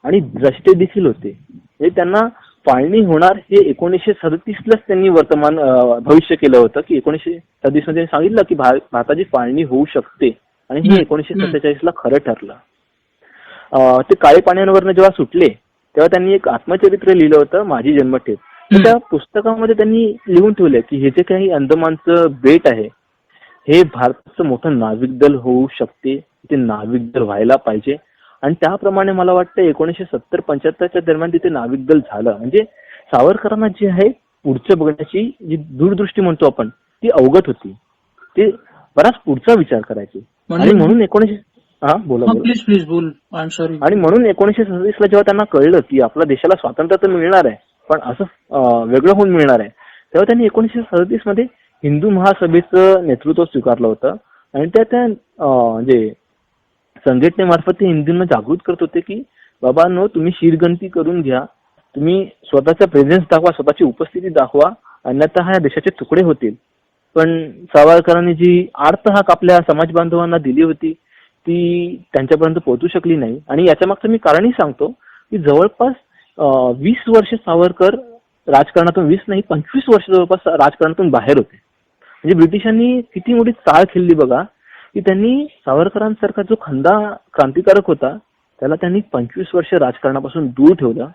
आणि द्रष्टे देखील होते. म्हणजे त्यांना फाळणी होणार हे 1937लाच त्यांनी भविष्य केलं होतं की 1937 मध्ये सांगितलं की भारताची फाळणी होऊ शकते. आणि हे 1947ला खरं ठरलं. ते काळे पाण्यावरनं जेव्हा सुटले तेव्हा त्यांनी एक आत्मचरित्र लिहिलं होतं, माझी जन्मठेप. तर त्या पुस्तकामध्ये त्यांनी लिहून ठेवलंय की हे जे काही अंदमानचं बेट आहे हे भारताचं मोठं नाविक दल होऊ शकते, ते नाविक दल व्हायला पाहिजे. आणि त्याप्रमाणे मला वाटतं 1970-75च्या दरम्यान तिथे नाविक दल झालं. म्हणजे सावरकरांना जी आहे पुढचं बघण्याची जी दूरदृष्टी म्हणतो आपण ती अवगत होती. ते बराच पुढचा विचार करायचे. आणि म्हणून 1937 ला जेव्हा त्यांना कळलं की आपल्या देशाला स्वातंत्र्य तर मिळणार आहे पण असं वेगळं होऊन मिळणार आहे, तेव्हा त्यांनी 1937 मध्ये हिंदू महासभेचं नेतृत्व स्वीकारलं होतं. आणि त्या म्हणजे संघटनेमार्फत ते हिंदूंना जागृत करत होते की बाबांनो, तुम्ही शिरगंती करून घ्या, तुम्ही स्वतःचा प्रेझेन्स दाखवा, स्वतःची उपस्थिती दाखवा, अन्यथा ह्या देशाचे तुकडे होतील. पण सावरकरांनी जी आर्त हाक आपल्या समाज बांधवांना दिली होती ती त्यांच्यापर्यंत पोहोचू शकली नाही. आणि याच्या मागचं मी कारणही सांगतो की जवळपास 20 वर्ष सावरकर राजकारणातून, 20 नाही 25 वर्ष जवळपास राजकारणातून बाहेर होते. म्हणजे ब्रिटिशांनी किती मोठी चाळ खेळली बघा की त्यांनी सावरकरांसारखा जो खंदा क्रांतिकारक होता त्याला त्यांनी 25 वर्ष राजकारणापासून दूर ठेवलं.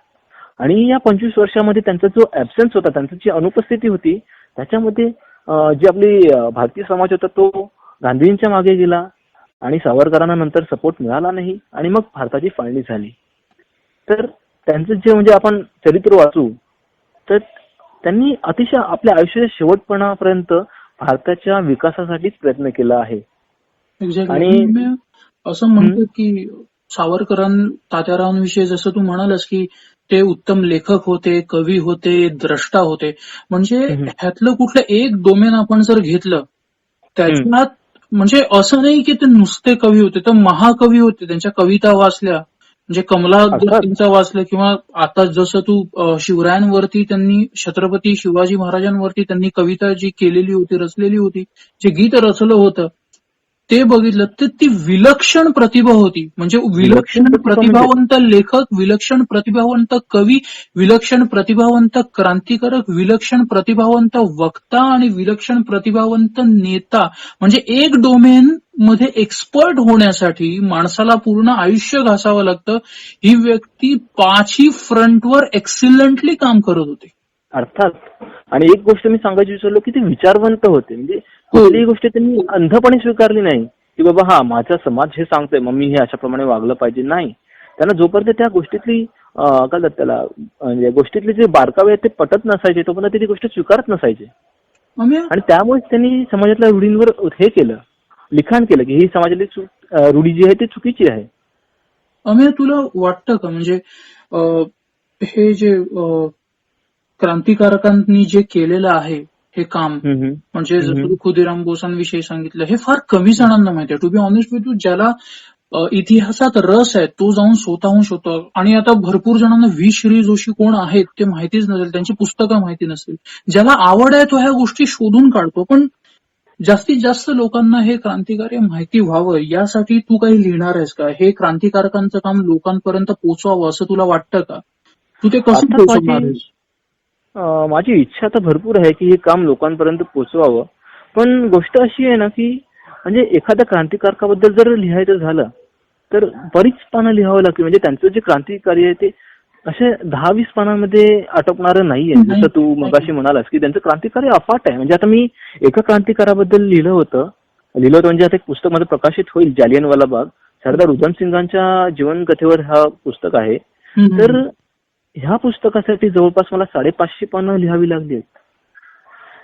आणि या 25 वर्षामध्ये त्यांचा जो ऍब्सेन्स होता, त्यांची जी अनुपस्थिती होती, त्याच्यामध्ये जी आपली भारतीय समाज होता तो गांधींच्या मागे गेला आणि सावरकरांना नंतर सपोर्ट मिळाला नाही आणि मग भारताची फाळणी झाली. तर त्यांचं जे म्हणजे आपण चरित्र वाचू तर त्यांनी अतिशय आपल्या आयुष्याच्या शेवटपणापर्यंत भारताच्या विकासासाठीच प्रयत्न केला आहे. एक्झॅक्टली. आणि असं म्हणतात की तात्यारावांविषयी जसं तू म्हणालस की ते उत्तम लेखक होते, कवी होते, द्रष्टा होते. म्हणजे ह्यातलं कुठलं एक डोमेन आपण जर घेतलं त्याच्यात म्हणजे असं नाही की ते नुसते कवी होते, तर महाकवी होते. त्यांच्या कविता वाचल्या म्हणजे कमला गोष्टींचा वाचलं किंवा आता जसं तू शिवरायांवरती त्यांनी छत्रपती शिवाजी महाराजांवरती त्यांनी कविता जी केलेली होती, रचलेली होती, जे गीत रचलं होतं ते बघितलं तर ती विलक्षण प्रतिभा होती. म्हणजे विलक्षण प्रतिभावंत लेखक, विलक्षण प्रतिभावंत कवी, विलक्षण प्रतिभावंत क्रांतिकारक, विलक्षण प्रतिभावंत वक्ता आणि विलक्षण प्रतिभावंत नेता. म्हणजे एक डोमेन मध्ये एक्सपर्ट होण्यासाठी माणसाला पूर्ण आयुष्य घासावं लागतं. ही व्यक्ती पाचही फ्रंटवर एक्सिलंटली काम करत होते. अर्थात. आणि एक गोष्ट मी सांगायची विसरलो की ते विचारवंत होते. म्हणजे कुठलीही गोष्ट त्यांनी अंधपणे स्वीकारली नाही की बाबा हा माझा समाज हे सांगतोय मग मी हे अशाप्रमाणे वागलं पाहिजे. नाही, त्यांना जोपर्यंत त्या गोष्टीतली काय त्याला म्हणजे गोष्टीतले जे बारकावे आहेत ते पटत नसायचे तोपर्यंत ते ती गोष्ट स्वीकारत नसायचे. आणि त्यामुळे त्यांनी समाजातल्या रूढींवर हे केलं, लिखाण केलं की ही समाजातली रूढी जी आहे ती चुकीची आहे. अमेय, तुला वाटतं का म्हणजे हे जे क्रांतिकारकांनी जे केलेलं आहे हे काम, म्हणजे जसं तू खुदिराम बोसांविषयी सांगितलं, हे फार कमी जणांना माहिती आहे. To be honest with you, ज्याला इतिहासात रस आहे तो जाऊन स्वतःहून शोधतो. आणि आता भरपूर जणांना व्ही श्री जोशी कोण आहेत ते माहितीच नसेल, त्यांची पुस्तकं माहिती नसेल. ज्याला आवड आहे तो ह्या गोष्टी शोधून काढतो, पण जास्तीत जास्त लोकांना हे क्रांतिकारी माहिती व्हावं यासाठी तू काही लिहिणार आहेस का? हे क्रांतिकारकांचं काम लोकांपर्यंत पोहोचवावं असं तुला वाटतं का? तू ते कसं पोहोचवणार आहेस? माझी इच्छा तर भरपूर आहे की हे काम लोकांपर्यंत पोहोचवावं. पण गोष्ट अशी आहे ना की म्हणजे एखाद्या क्रांतिकारकाबद्दल जर लिहायचं झालं तर बरीच पानं लिहावं लागतील. म्हणजे त्यांचं जे क्रांतिकारी आहे ते असे 10-20 पानांमध्ये आटोपणारं नाहीये. जसं तू मगाशी म्हणालास की त्यांचं क्रांतिकारी अफाट आहे. म्हणजे आता मी एका क्रांतिकाराबद्दल लिहिलं होतं म्हणजे आता एक पुस्तक माझं प्रकाशित होईल, जालियनवाला बाग. सरदार उधम सिंगांच्या जीवनकथेवर हा पुस्तक आहे. तर ह्या पुस्तकासाठी जवळपास मला 550 पानं लिहावी लागली.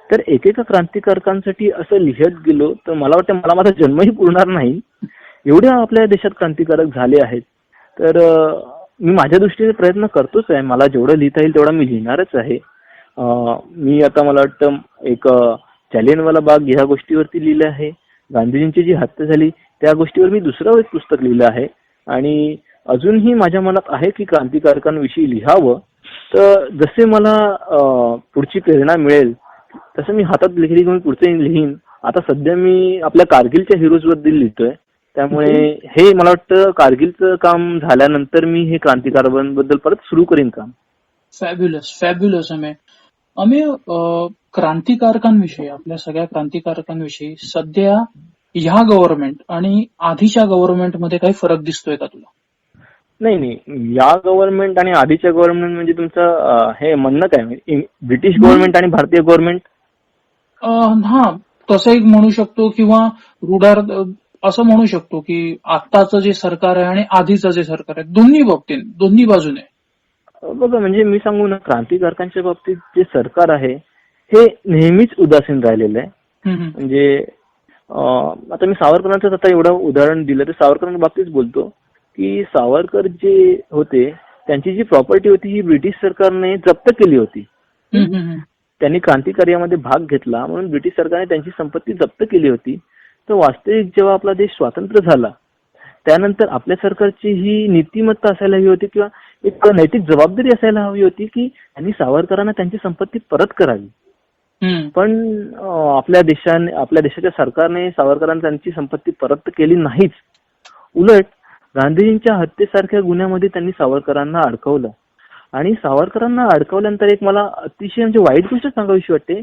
तर एकेका क्रांतिकारकांसाठी असं लिहत गेलो तर मला वाटतं मला माझा जन्मही पुरणार नाही, एवढे आपल्या देशात क्रांतिकारक झाले आहेत. तर मी माझ्या दृष्टीने प्रयत्न करतोच आहे. मला जेवढं लिहिता येईल तेवढं मी लिहिणारच आहे. मी आता मला वाटतं एक जालियनवाला बाग ह्या गोष्टीवरती लिहिलं आहे. गांधीजींची जी हत्या झाली त्या गोष्टीवर मी दुसरं एक पुस्तक लिहिलं आहे. आणि अजूनही माझ्या मनात आहे की क्रांतिकारकांविषयी लिहावं. तर जसे मला पुढची प्रेरणा मिळेल तसं मी हातात लेखणी घेऊन पुढचं लिहीन. आता सध्या मी आपल्या कारगिलच्या हिरोज बद्दल लिहितोय. त्यामुळे हे मला वाटतं कारगिलचं काम झाल्यानंतर मी हे क्रांतिकारकांबद्दल परत सुरू करीन काम. Fabulous, fabulous. अमेय, क्रांतिकारकांविषयी, आपल्या सगळ्या क्रांतिकारकांविषयी सध्या ह्या गव्हर्नमेंट आणि आधीच्या गव्हर्नमेंटमध्ये काही फरक दिसतोय का तुला? नाही, या गव्हर्नमेंट आणि आधीच्या गव्हर्नमेंट म्हणजे तुमचं हे म्हणणं काय, ब्रिटिश गव्हर्नमेंट आणि भारतीय गव्हर्नमेंट? हा, तसं एक म्हणू शकतो किंवा रुडार असं म्हणू शकतो की आत्ताचं जे सरकार आहे आणि आधीचं जे सरकार आहे, दोन्ही बाबतीत, दोन्ही बाजूने. बघा, म्हणजे मी सांगू ना, क्रांतिकारकांच्या बाबतीत जे सरकार आहे हे नेहमीच उदासीन राहिलेलं आहे. म्हणजे आता मी सावरकरांचं आता एवढं उदाहरण दिलं तर सावरकरांच्या बाबतीत बोलतो की सावरकर जे होते त्यांची जी प्रॉपर्टी होती ही ब्रिटिश सरकारने जप्त केली होती. त्यांनी क्रांतिकार्यामध्ये भाग घेतला म्हणून ब्रिटिश सरकारने त्यांची संपत्ती जप्त केली होती. तर वास्तविक जेव्हा आपला देश स्वतंत्र झाला त्यानंतर आपल्या सरकारची ही नीतिमत्ता असायला हवी होती किंवा एक नैतिक जबाबदारी असायला हवी होती की त्यांनी सावरकरांना त्यांची संपत्ती परत करावी. पण आपल्या देशाच्या सरकारने सावरकरांना त्यांची संपत्ती परत केली नाहीच. उलट गांधीजींच्या हत्येसारख्या गुन्ह्यामध्ये त्यांनी सावरकरांना अडकवलं. आणि सावरकरांना अडकवल्यानंतर एक मला अतिशय म्हणजे वाईट गोष्ट सांगावीशी वाटते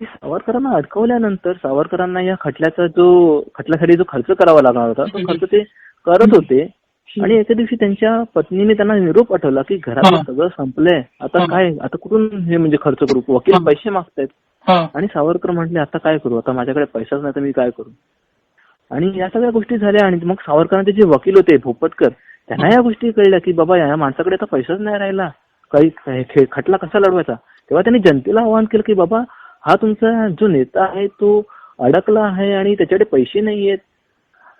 की सावरकरांना अडकवल्यानंतर सावरकरांना या खटल्यासाठी जो खर्च करावा लागणार होता तो खर्च ते करत होते. आणि एके दिवशी त्यांच्या पत्नीने त्यांना निरोप पाठवला की घरातलं हा. सगळं संपलंय, आता हा. काय, आता कुठून हे म्हणजे खर्च करू, वकील हा. पैसे मागतायत. हा. आणि सावरकर म्हटले आता काय करू, आता माझ्याकडे पैसाच नाही तर मी काय करू. आणि या सगळ्या गोष्टी झाल्या आणि मग सावरकरांचे जे वकील होते भोपतकर, त्यांना या गोष्टी कळल्या की बाबा या माणसाकडे आता पैसाच नाही राहिला, काही खटला कसा लढवायचा. तेव्हा त्यांनी जनतेला आवाहन केलं की बाबा हा तुमचा जो नेता आहे तो अडकला आहे आणि त्याच्याकडे पैसे नाहीयेत.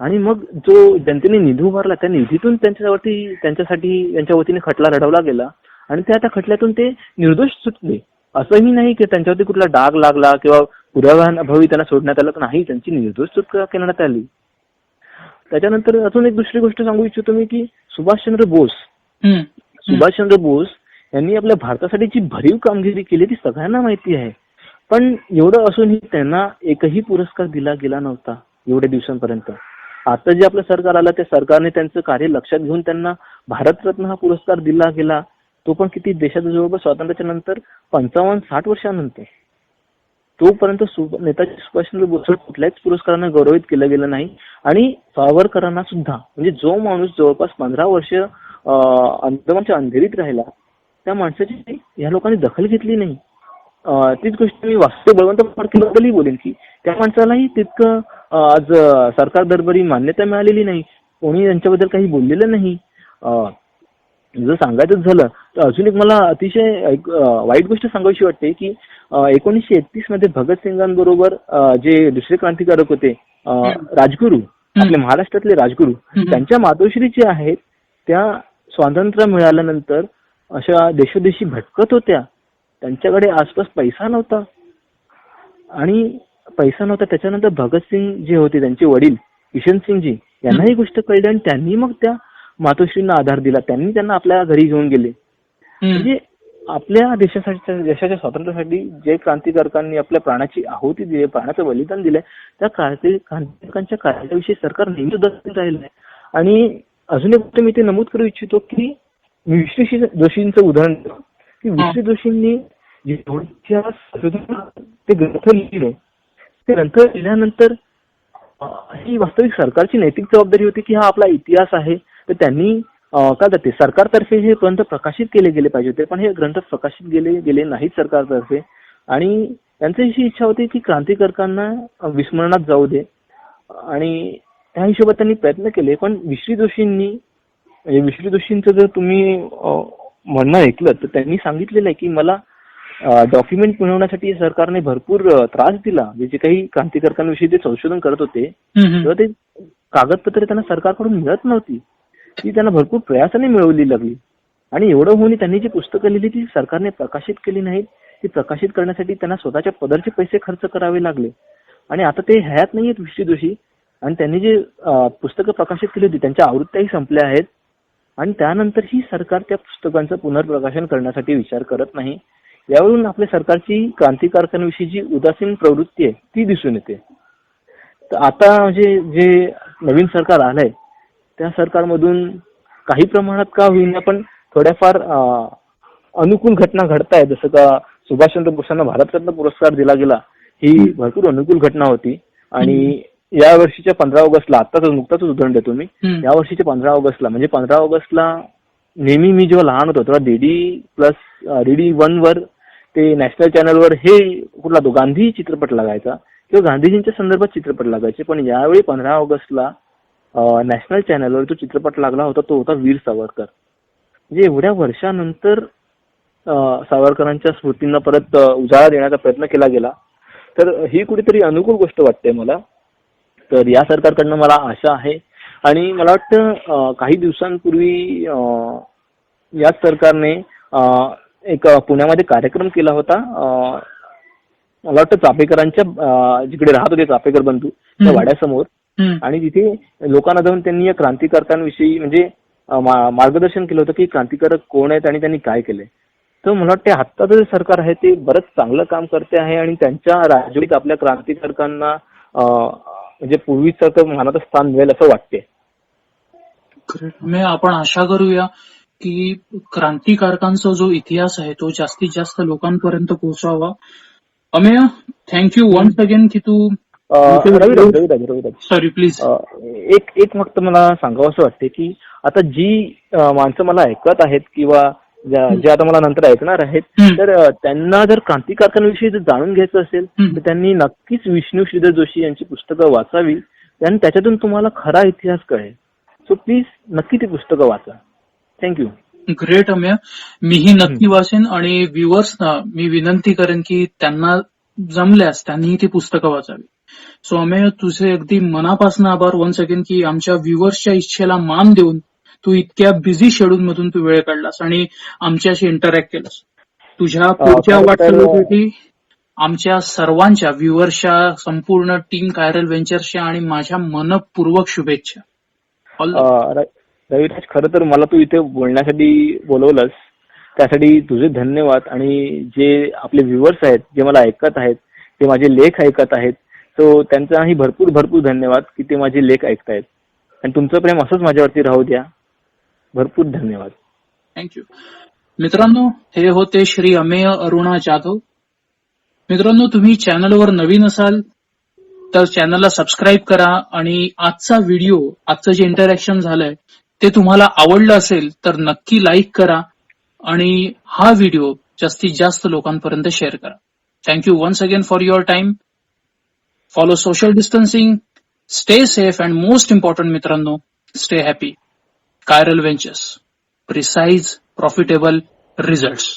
आणि मग जो जनतेने निधी उभारला त्या निधीतून त्यांच्या वतीने खटला लढवला गेला आणि त्या खटल्यातून ते निर्दोष सुटले. असंही नाही की त्यांच्यावरती कुठला डाग लागला किंवा पुराव्याअभावी त्यांना सोडण्यात आलं, नाही, त्यांची निर्दोष सुटका करण्यात आली. त्याच्यानंतर अजून एक दुसरी गोष्ट सांगू इच्छितो मी की सुभाषचंद्र बोस यांनी आपल्या भारतासाठी जी भरीव कामगिरी केली ती सगळ्यांना माहिती आहे. पण एवढं असूनही त्यांना एकही पुरस्कार दिला गेला नव्हता एवढ्या दिवसांपर्यंत. आता जे आपलं सरकार आलं त्या सरकारने त्यांचं कार्य लक्षात घेऊन त्यांना भारतरत्न हा पुरस्कार दिला गेला. तो पण किती, देशाच्या जवळपास स्वातंत्र्याच्या नंतर 55-60 वर्षानंतर. तोपर्यंत नेताजी सुभाषचंद्र बोस कुठल्याच पुरस्कारानं गौरवित केलं गेलं नाही. आणि सावरकरांना सुद्धा, म्हणजे जो माणूस जवळपास 15 वर्ष अंदमानच्या अंधेरीत राहिला त्या माणसाची या लोकांनी दखल घेतली नाही. तीच गोष्ट मी वास्तव बळवंत फडकेबद्दलही बोलेन की त्या माणसालाही तितकं आज सरकार दरबारी मान्यता मिळालेली नाही, कोणी त्यांच्याबद्दल काही बोललेलं नाही. जर सांगायचं झालं तर अजून एक मला अतिशय वाईट गोष्ट सांगायची वाटते की 1931 मध्ये भगतसिंगांबरोबर जे दुसरे क्रांतिकारक होते राजगुरू, आपल्या महाराष्ट्रातले राजगुरू, त्यांच्या मातोश्री ज्या आहेत त्या स्वातंत्र्य मिळाल्यानंतर अशा देशोदेशी भटकत होत्या. त्यांच्याकडे आसपास पैसा नव्हता त्याच्यानंतर भगतसिंग जे होते त्यांचे वडील किशनसिंगजी यांना ही गोष्ट कळली आणि त्यांनी मग त्या मातोश्रींना आधार दिला. त्यांनी त्यांना आपल्या घरी घेऊन गेले. म्हणजे आपल्या देशाच्या स्वातंत्र्यासाठी जे क्रांतिकारकांनी आपल्या प्राणाची आहुती दिली, प्राणाचं बलिदान दिलंय, त्या क्रांतिकारकांच्या कार्याविषयी सरकार नेहमी उदासीन राहिलं आहे. आणि अजून एक गोष्ट मी ते नमूद करू इच्छितो की विश्री जोशींचं उदाहरण की विश्री जोशींनी ते ग्रंथ लिहिले. ते ग्रंथ लिहिल्यानंतर ही वास्तविक सरकारची नैतिक जबाबदारी होती की हा आपला इतिहास आहे, तर त्यांनी काय जाते सरकारतर्फे हे ग्रंथ प्रकाशित केले गेले पाहिजे होते, पण हे ग्रंथ प्रकाशित गेले नाहीत सरकारतर्फे. आणि त्यांची अशी इच्छा होती की क्रांतिकारकांना विस्मरणात जाऊ दे आणि त्या हिशोबात त्यांनी प्रयत्न केले. पण विश्री जोशींचं जर तुम्ही म्हणणं ऐकलं तर त्यांनी सांगितलेलं आहे की मला डॉक्युमेंट मिळवण्यासाठी सरकारने भरपूर त्रास दिला. जे काही क्रांतिकारकांविषयी ते संशोधन करत होते तेव्हा ते कागदपत्रे त्यांना सरकारकडून मिळत नव्हती, ती त्यांना भरपूर प्रयासाने मिळवली लागली. आणि एवढं होऊन त्यांनी जी पुस्तकं लिहिली ती सरकारने प्रकाशित केली नाहीत. ती प्रकाशित करण्यासाठी त्यांना स्वतःच्या पदरचे पैसे खर्च करावे लागले. आणि आता ते हयात नाहीयेत विश्री जोशी, आणि त्यांनी जे पुस्तकं प्रकाशित केली होती त्यांच्या आवृत्त्याही संपल्या आहेत. आणि त्यानंतरही सरकार त्या पुस्तकांचं पुनर्प्रकाशन करण्यासाठी विचार करत नाही. यावरून आपल्या सरकारची क्रांतिकारकांविषयी जी उदासीन प्रवृत्ती आहे ती दिसून येते. तर आता म्हणजे जे नवीन सरकार आलंय त्या सरकारमधून काही प्रमाणात का होईना पण थोड्याफार अनुकूल घटना घडतायत. जसं का सुभाषचंद्र बोसांना भारतरत्न पुरस्कार दिला गेला, ही भरपूर अनुकूल घटना होती. आणि या वर्षीच्या 15 ऑगस्टला, नुकताच उदाहरण देतो मी, या वर्षीच्या 15 ऑगस्टला म्हणजे 15 ऑगस्टला नेहमी मी जेव्हा लहान होतो तेव्हा DD1 वर ते नॅशनल चॅनलवर हे कुठला तो गांधी चित्रपट लागायचा किंवा गांधीजींच्या संदर्भात चित्रपट लागायचे. पण यावेळी 15 ऑगस्टला नॅशनल चॅनलवर जो चित्रपट लागला होता तो होता वीर सावरकर. म्हणजे एवढ्या वर्षानंतर सावरकरांच्या स्मृतींना परत उजाळा देण्याचा प्रयत्न केला गेला. तर ही कुठेतरी अनुकूल गोष्ट वाटते मला. तर या सरकारकडनं मला आशा आहे. आणि मला वाटतं काही दिवसांपूर्वी याच सरकारने एक पुण्यामध्ये कार्यक्रम केला होता. मला वाटतं चापेकरांच्या जिकडे राहत होते चापेकर बंधू त्या वाड्यासमोर, आणि तिथे लोकांना जाऊन त्यांनी या क्रांतिकारकांविषयी म्हणजे मार्गदर्शन केलं होतं की क्रांतिकारक कोण आहेत आणि त्यांनी काय केलंय. तर मला वाटतं आत्ताचं जे सरकार आहे ते बरंच चांगलं काम करते आहे आणि त्यांच्या राजवटीत आपल्या क्रांतिकारकांना म्हणजे पूर्वीसारखं मानाचं स्थान मिळेल असं वाटते. आपण आशा करूया की क्रांतिकारकांचा जो इतिहास आहे तो जास्तीत जास्त लोकांपर्यंत पोहोचावा. अमेय, थँक्यू वन्स अगेन की तू रविराज सॉरी प्लीज. एक फक्त मला सांगावं असं वाटते की आता जी माणसं मला ऐकत आहेत किंवा जे आता मला नंतर ऐकणार आहेत, तर त्यांना जर क्रांतिकारकांविषयी जर जाणून घ्यायचं असेल तर त्यांनी नक्कीच विष्णू श्रीधर जोशी यांची पुस्तकं वाचावी आणि त्याच्यातून तुम्हाला खरा इतिहास कळेल. सो प्लीज नक्की ती पुस्तकं वाचा. थँक्यू. ग्रेट अमेय. मीही नक्की वाचेन आणि व्ह्युअर्सना मी विनंती करेन की त्यांना जमल्यास त्यांनीही ती पुस्तकं वाचावी. सो अमेय, तुझे अगदी मनापासून आभार वन्स अगेन की आमच्या व्ह्युअर्सच्या इच्छेला मान देऊन तू इतक्या बिझी शेड्यूल मधून तू वेळ काढलास आणि आमच्याशी इंटरॅक्ट केलास. तुझ्या पुढच्या वाटचालीसाठी आमच्या सर्वांच्या व्ह्युअर्सच्या संपूर्ण टीम कायरल व्हेंचर्सच्या आणि माझ्या मनपूर्वक शुभेच्छा. रविराज, खरं तर मला तू इथे बोलण्यासाठी बोलवलंस त्यासाठी तुझे धन्यवाद. आणि जे आपले व्ह्युअर्स आहेत, जे मला ऐकत आहेत, ते माझे लेख ऐकत आहेत, तो त्यांचाही भरपूर भरपूर धन्यवाद की ते माझे लेख ऐकतायत. आणि तुमचं प्रेम असंच माझ्यावरती राहू द्या. भरपूर धन्यवाद. थँक्यू. मित्रांनो, हे होते श्री अमेय अरुणा जाधव. मित्रांनो, तुम्ही चॅनलवर नवीन असाल तर चॅनलला सबस्क्राईब करा आणि आजचा व्हिडिओ, आजचं जे इंटरॅक्शन झालंय ते तुम्हाला आवडलं असेल तर नक्की लाईक करा आणि हा व्हिडिओ जास्तीत जास्त लोकांपर्यंत शेअर करा. Thank you once again for your time. Follow social distancing, stay safe and most important मित्रांनो, stay happy. Kairal ventures, precise, profitable results.